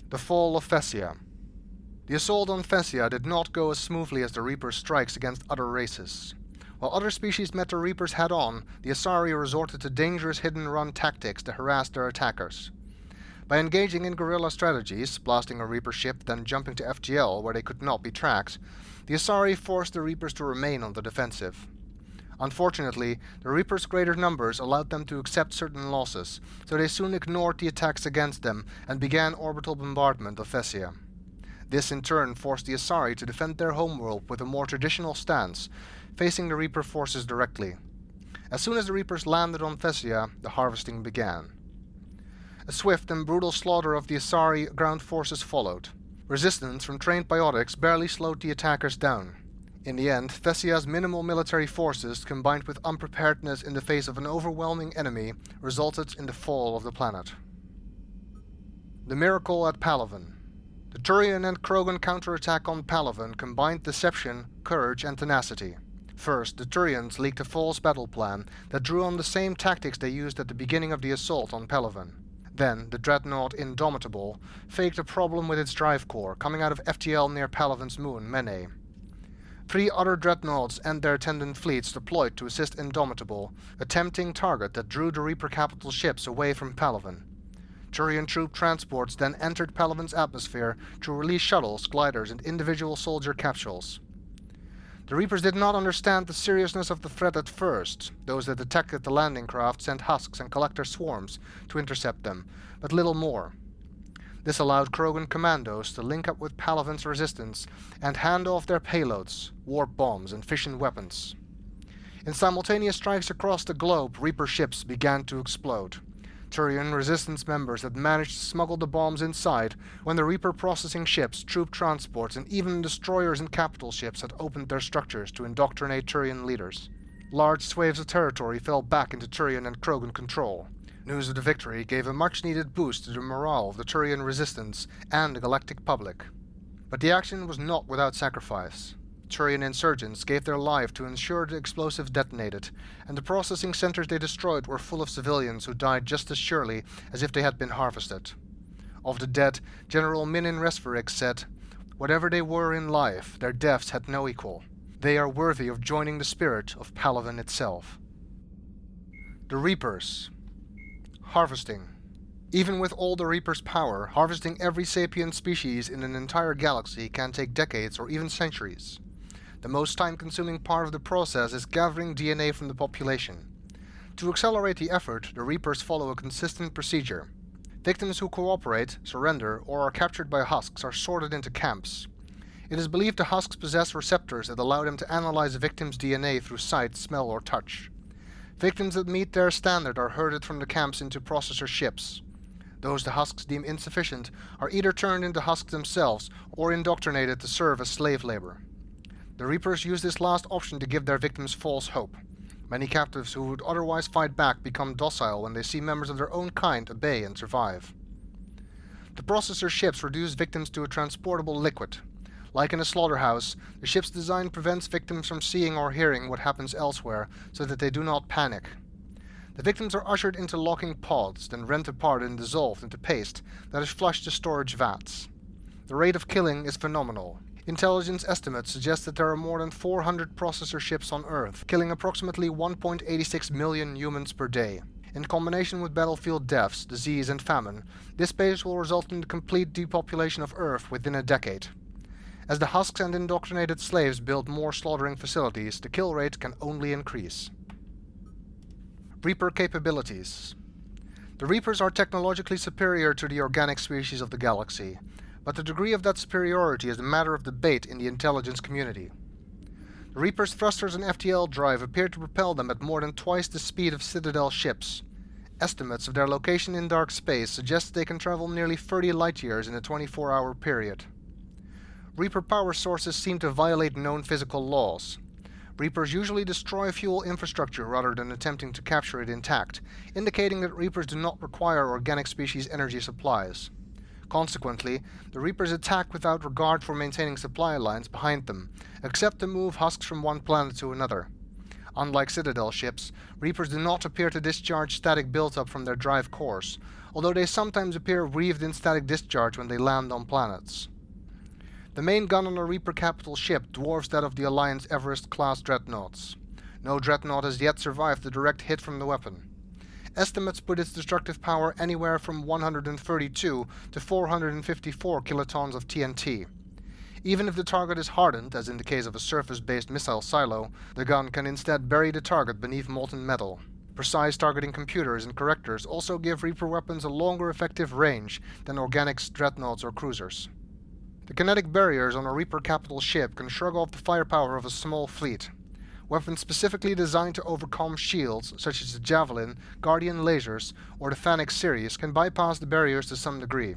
The Fall of Thessia. The assault on Thessia did not go as smoothly as the Reapers' strikes against other races. While other species met the Reapers head-on, the Asari resorted to dangerous hidden-run tactics to harass their attackers. By engaging in guerrilla strategies, blasting a Reaper ship, then jumping to FTL where they could not be tracked, the Asari forced the Reapers to remain on the defensive. Unfortunately, the Reapers' greater numbers allowed them to accept certain losses, so they soon ignored the attacks against them and began orbital bombardment of Thessia. This in turn forced the Asari to defend their homeworld with a more traditional stance, facing the Reaper forces directly. As soon as the Reapers landed on Thessia, the harvesting began. A swift and brutal slaughter of the Asari ground forces followed. Resistance from trained biotics barely slowed the attackers down. In the end, Thessia's minimal military forces, combined with unpreparedness in the face of an overwhelming enemy, resulted in the fall of the planet. The Miracle at Palaven. The Turian and Krogan counterattack on Palaven combined deception, courage, and tenacity. First, the Turians leaked a false battle plan that drew on the same tactics they used at the beginning of the assault on Palaven. Then, the dreadnought Indomitable faked a problem with its drive core coming out of FTL near Palaven's moon, Mene. 3 other dreadnoughts and their attendant fleets deployed to assist Indomitable, a tempting target that drew the Reaper capital ships away from Palaven. Turian troop transports then entered Palaven's atmosphere to release shuttles, gliders, and individual soldier capsules. The Reapers did not understand the seriousness of the threat at first. Those that detected the landing craft sent husks and collector swarms to intercept them, but little more. This allowed Krogan commandos to link up with Palaven's resistance and hand off their payloads, warp bombs, and fission weapons. In simultaneous strikes across the globe, Reaper ships began to explode. Turian resistance members had managed to smuggle the bombs inside when the Reaper processing ships, troop transports, and even destroyers and capital ships had opened their structures to indoctrinate Turian leaders. Large swathes of territory fell back into Turian and Krogan control. News of the victory gave a much-needed boost to the morale of the Turian resistance and the galactic public. But the action was not without sacrifice. Turian insurgents gave their life to ensure the explosives detonated, and the processing centers they destroyed were full of civilians who died just as surely as if they had been harvested. Of the dead, General Minin Resverix said, "Whatever they were in life, their deaths had no equal. They are worthy of joining the spirit of Palaven itself." The Reapers. Harvesting. Even with all the Reaper's power, harvesting every sapient species in an entire galaxy can take decades or even centuries. The most time-consuming part of the process is gathering DNA from the population. To accelerate the effort, the Reapers follow a consistent procedure. Victims who cooperate, surrender, or are captured by husks are sorted into camps. It is believed the husks possess receptors that allow them to analyze a victim's DNA through sight, smell, or touch. Victims that meet their standard are herded from the camps into processor ships. Those the husks deem insufficient are either turned into husks themselves or indoctrinated to serve as slave labor. The Reapers use this last option to give their victims false hope. Many captives who would otherwise fight back become docile when they see members of their own kind obey and survive. The processor ships reduce victims to a transportable liquid. Like in a slaughterhouse, the ship's design prevents victims from seeing or hearing what happens elsewhere so that they do not panic. The victims are ushered into locking pods, then rent apart and dissolved into paste that is flushed to storage vats. The rate of killing is phenomenal. Intelligence estimates suggest that there are more than 400 processor ships on Earth, killing approximately 1.86 million humans per day. In combination with battlefield deaths, disease, and famine, this pace will result in the complete depopulation of Earth within a decade. As the husks and indoctrinated slaves build more slaughtering facilities, the kill rate can only increase. Reaper capabilities. The Reapers are technologically superior to the organic species of the galaxy, but the degree of that superiority is a matter of debate in the intelligence community. The Reapers' thrusters and FTL Drive appear to propel them at more than twice the speed of Citadel ships. Estimates of their location in dark space suggest they can travel nearly 30 light-years in a 24-hour period. Reaper power sources seem to violate known physical laws. Reapers usually destroy fuel infrastructure rather than attempting to capture it intact, indicating that Reapers do not require organic species energy supplies. Consequently, the Reapers attack without regard for maintaining supply lines behind them, except to move husks from one planet to another. Unlike Citadel ships, Reapers do not appear to discharge static build-up from their drive cores, although they sometimes appear weaved in static discharge when they land on planets. The main gun on a Reaper capital ship dwarfs that of the Alliance Everest-class dreadnoughts. No dreadnought has yet survived the direct hit from the weapon. Estimates put its destructive power anywhere from 132 to 454 kilotons of TNT. Even if the target is hardened, as in the case of a surface-based missile silo, the gun can instead bury the target beneath molten metal. Precise targeting computers and correctors also give Reaper weapons a longer effective range than organic dreadnoughts or cruisers. The kinetic barriers on a Reaper capital ship can shrug off the firepower of a small fleet. Weapons specifically designed to overcome shields, such as the Javelin, Guardian lasers, or the Fennec series, can bypass the barriers to some degree.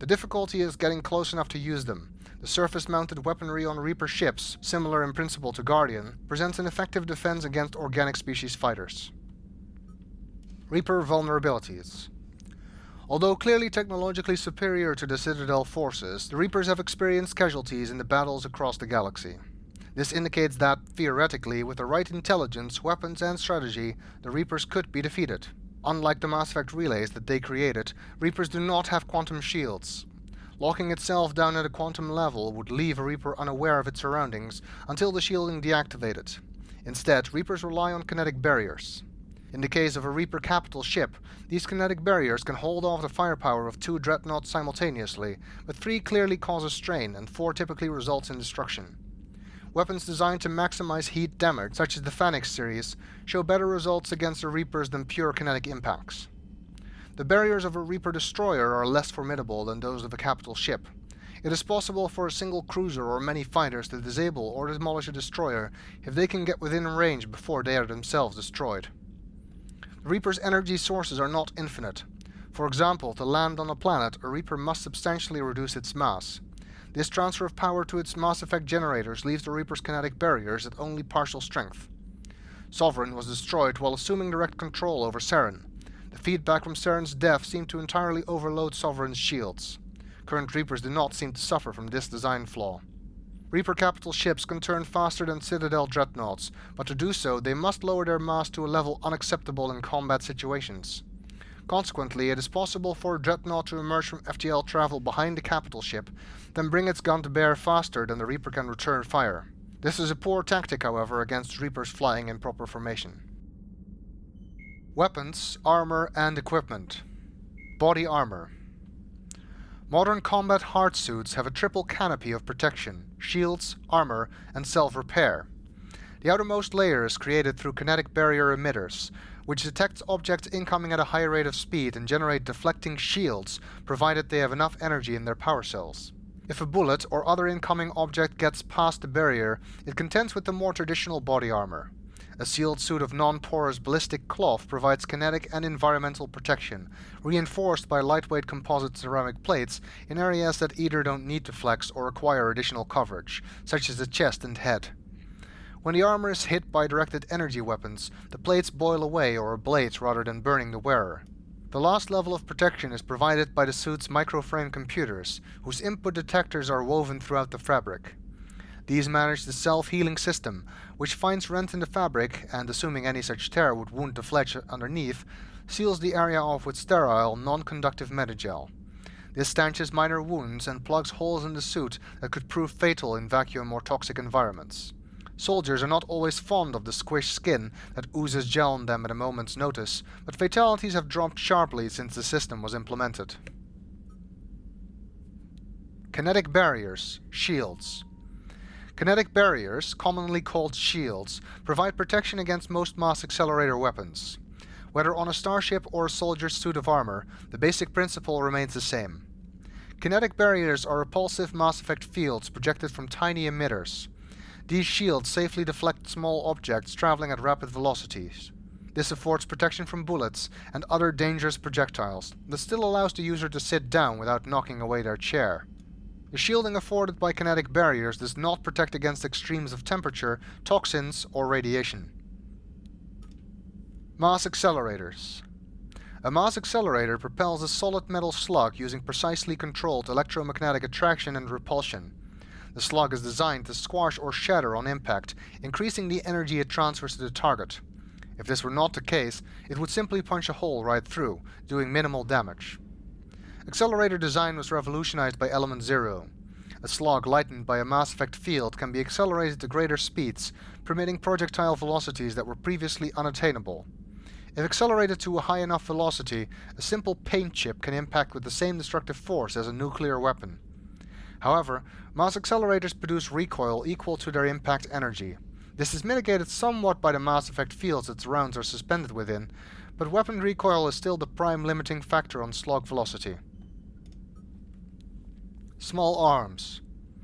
The difficulty is getting close enough to use them. The surface-mounted weaponry on Reaper ships, similar in principle to Guardian, presents an effective defense against organic species fighters. Reaper vulnerabilities. Although clearly technologically superior to the Citadel forces, the Reapers have experienced casualties in the battles across the galaxy. This indicates that, theoretically, with the right intelligence, weapons, and strategy, the Reapers could be defeated. Unlike the Mass Effect relays that they created, Reapers do not have quantum shields. Locking itself down at a quantum level would leave a Reaper unaware of its surroundings until the shielding deactivated. Instead, Reapers rely on kinetic barriers. In the case of a Reaper capital ship, these kinetic barriers can hold off the firepower of 2 dreadnoughts simultaneously, but 3 clearly cause a strain and 4 typically results in destruction. Weapons designed to maximize heat damage, such as the Fennec series, show better results against the Reapers than pure kinetic impacts. The barriers of a Reaper destroyer are less formidable than those of a capital ship. It is possible for a single cruiser or many fighters to disable or demolish a destroyer if they can get within range before they are themselves destroyed. The Reaper's energy sources are not infinite. For example, to land on a planet, a Reaper must substantially reduce its mass. This transfer of power to its Mass Effect generators leaves the Reaper's kinetic barriers at only partial strength. Sovereign was destroyed while assuming direct control over Saren. The feedback from Saren's death seemed to entirely overload Sovereign's shields. Current Reapers do not seem to suffer from this design flaw. Reaper capital ships can turn faster than Citadel dreadnoughts, but to do so they must lower their mass to a level unacceptable in combat situations. Consequently, it is possible for a dreadnought to emerge from FTL travel behind the capital ship, then bring its gun to bear faster than the Reaper can return fire. This is a poor tactic, however, against Reapers flying in proper formation. Weapons, armor, and equipment. Body armor. Modern combat hard suits have a triple canopy of protection: shields, armor, and self-repair. The outermost layer is created through kinetic barrier emitters, which detects objects incoming at a high rate of speed and generate deflecting shields, provided they have enough energy in their power cells. If a bullet or other incoming object gets past the barrier, it contends with the more traditional body armor. A sealed suit of non-porous ballistic cloth provides kinetic and environmental protection, reinforced by lightweight composite ceramic plates in areas that either don't need to flex or require additional coverage, such as the chest and head. When the armor is hit by directed energy weapons, the plates boil away or ablaze rather than burning the wearer. The last level of protection is provided by the suit's microframe computers, whose input detectors are woven throughout the fabric. These manage the self-healing system, which finds rent in the fabric and, assuming any such tear would wound the flesh underneath, seals the area off with sterile, non-conductive metagel. This stanches minor wounds and plugs holes in the suit that could prove fatal in vacuum or toxic environments. Soldiers are not always fond of the squished skin that oozes gel on them at a moment's notice, but fatalities have dropped sharply since the system was implemented. Kinetic barriers, shields. Kinetic barriers, commonly called shields, provide protection against most mass accelerator weapons. Whether on a starship or a soldier's suit of armor, the basic principle remains the same. Kinetic barriers are repulsive Mass Effect fields projected from tiny emitters. These shields safely deflect small objects traveling at rapid velocities. This affords protection from bullets and other dangerous projectiles, but still allows the user to sit down without knocking away their chair. The shielding afforded by kinetic barriers does not protect against extremes of temperature, toxins, or radiation. Mass accelerators. A mass accelerator propels a solid metal slug using precisely controlled electromagnetic attraction and repulsion. The slug is designed to squash or shatter on impact, increasing the energy it transfers to the target. If this were not the case, it would simply punch a hole right through, doing minimal damage. Accelerator design was revolutionized by Element Zero. A slug lightened by a mass effect field can be accelerated to greater speeds, permitting projectile velocities that were previously unattainable. If accelerated to a high enough velocity, a simple paint chip can impact with the same destructive force as a nuclear weapon. However, mass accelerators produce recoil equal to their impact energy. This is mitigated somewhat by the mass effect fields its rounds are suspended within, but weapon recoil is still the prime limiting factor on slug velocity. Small arms.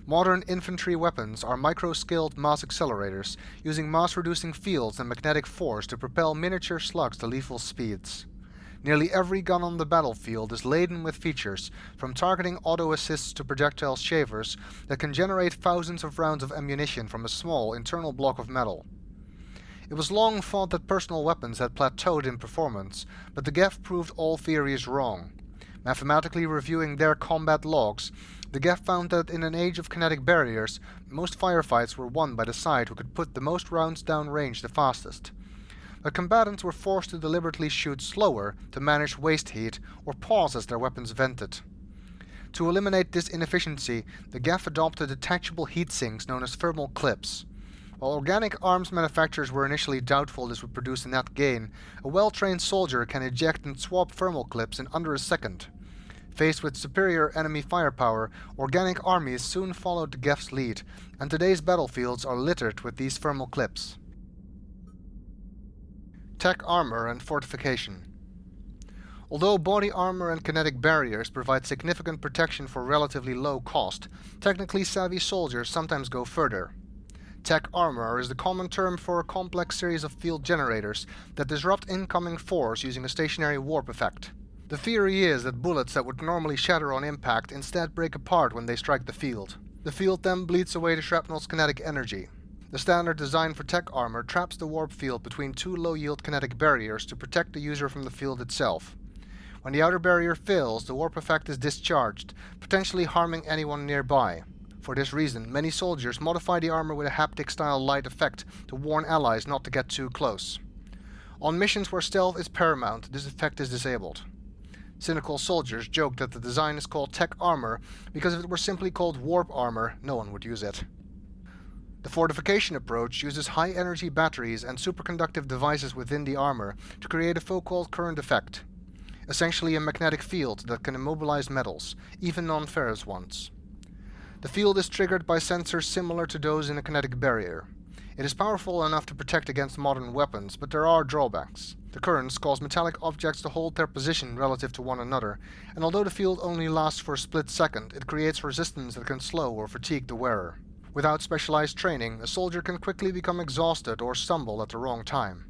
Modern infantry weapons are micro-scaled mass accelerators, using mass-reducing fields and magnetic force to propel miniature slugs to lethal speeds. Nearly every gun on the battlefield is laden with features, from targeting auto-assists to projectile shavers, that can generate thousands of rounds of ammunition from a small internal block of metal. It was long thought that personal weapons had plateaued in performance, but the GEF proved all theories wrong. Mathematically reviewing their combat logs, the GEF found that in an age of kinetic barriers, most firefights were won by the side who could put the most rounds down range the fastest. The combatants were forced to deliberately shoot slower to manage waste heat or pause as their weapons vented. To eliminate this inefficiency, the GEF adopted detachable heat sinks known as thermal clips. While organic arms manufacturers were initially doubtful this would produce a net gain, a well-trained soldier can eject and swap thermal clips in under a second. Faced with superior enemy firepower, organic armies soon followed the GEF's lead, and today's battlefields are littered with these thermal clips. Tech armor and fortification. Although body armor and kinetic barriers provide significant protection for relatively low cost, technically savvy soldiers sometimes go further. Tech armor is the common term for a complex series of field generators that disrupt incoming force using a stationary warp effect. The theory is that bullets that would normally shatter on impact instead break apart when they strike the field. The field then bleeds away the shrapnel's kinetic energy. The standard design for tech armor traps the warp field between two low-yield kinetic barriers to protect the user from the field itself. When the outer barrier fails, the warp effect is discharged, potentially harming anyone nearby. For this reason, many soldiers modify the armor with a haptic-style light effect to warn allies not to get too close. On missions where stealth is paramount, this effect is disabled. Cynical soldiers joke that the design is called tech armor because if it were simply called warp armor, no one would use it. The fortification approach uses high-energy batteries and superconductive devices within the armor to create a so-called current effect, essentially a magnetic field that can immobilize metals, even non-ferrous ones. The field is triggered by sensors similar to those in a kinetic barrier. It is powerful enough to protect against modern weapons, but there are drawbacks. The currents cause metallic objects to hold their position relative to one another, and although the field only lasts for a split second, it creates resistance that can slow or fatigue the wearer. Without specialized training, a soldier can quickly become exhausted or stumble at the wrong time.